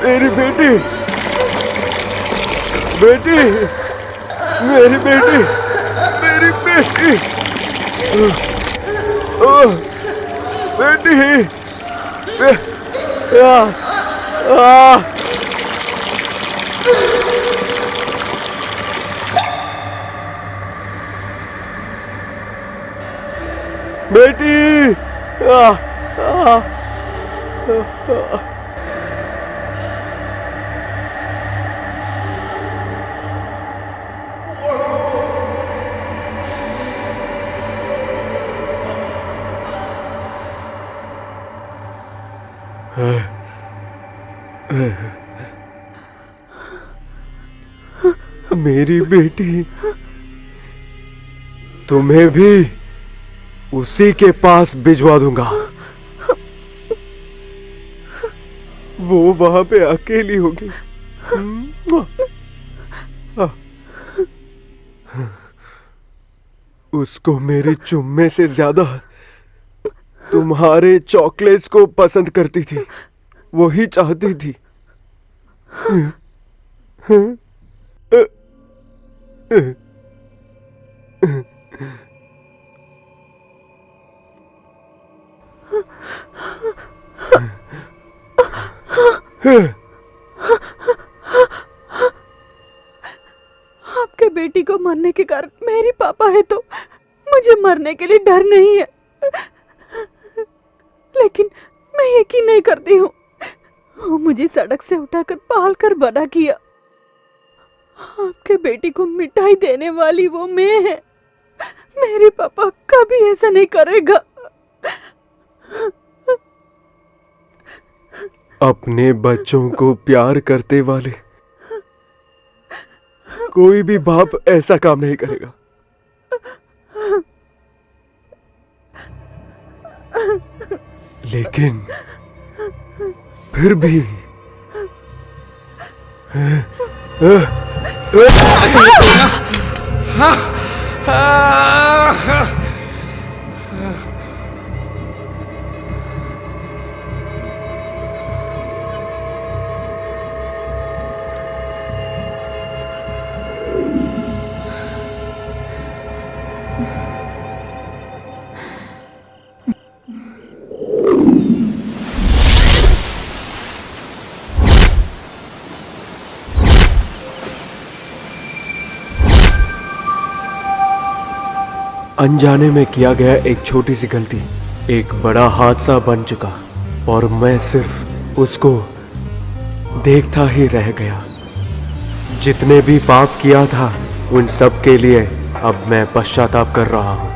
मेरी बेटी, बेटी, मेरी बेटी, मेरी बेटी, बेटी, बेटी, मेरी बेटी, तुम्हें भी उसी के पास भिजवा दूंगा। वो वहां पे अकेली होगी। उसको मेरे चुम्मे से ज्यादा तुम्हारे चॉकलेट्स को पसंद करती थी, वही चाहती थी। आपके बेटी को मरने के कारण मेरी पापा है तो मुझे मरने के लिए डर नहीं है, लेकिन मैं यकीन नहीं करती हूँ। वो मुझे सड़क से उठाकर पाल कर बड़ा किया। आपके बेटी को मिठाई देने वाली वो मैं है। मेरे पापा कभी ऐसा नहीं करेगा। अपने बच्चों को प्यार करते वाले कोई भी बाप ऐसा काम नहीं करेगा। लेकिन फिर भी अनजाने में किया गया एक छोटी सी गलती एक बड़ा हादसा बन चुका और मैं सिर्फ उसको देखता ही रह गया। जितने भी पाप किया था उन सब के लिए अब मैं पश्चाताप कर रहा हूं।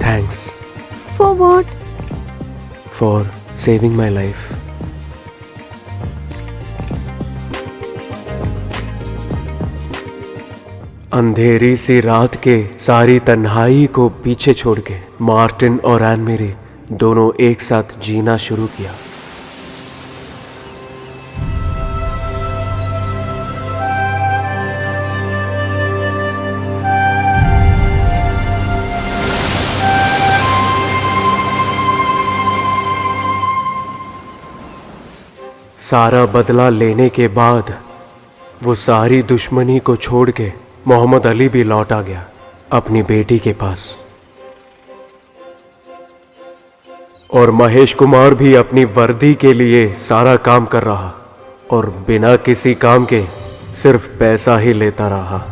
Thanks. For what? For saving my life. अंधेरी सी रात के सारी तन्हाई को पीछे छोड़ के मार्टिन और एन मेरी दोनों एक साथ जीना शुरू किया। सारा बदला लेने के बाद वो सारी दुश्मनी को छोड़ के मोहम्मद अली भी लौट आ गया अपनी बेटी के पास। और महेश कुमार भी अपनी वर्दी के लिए सारा काम कर रहा और बिना किसी काम के सिर्फ पैसा ही लेता रहा।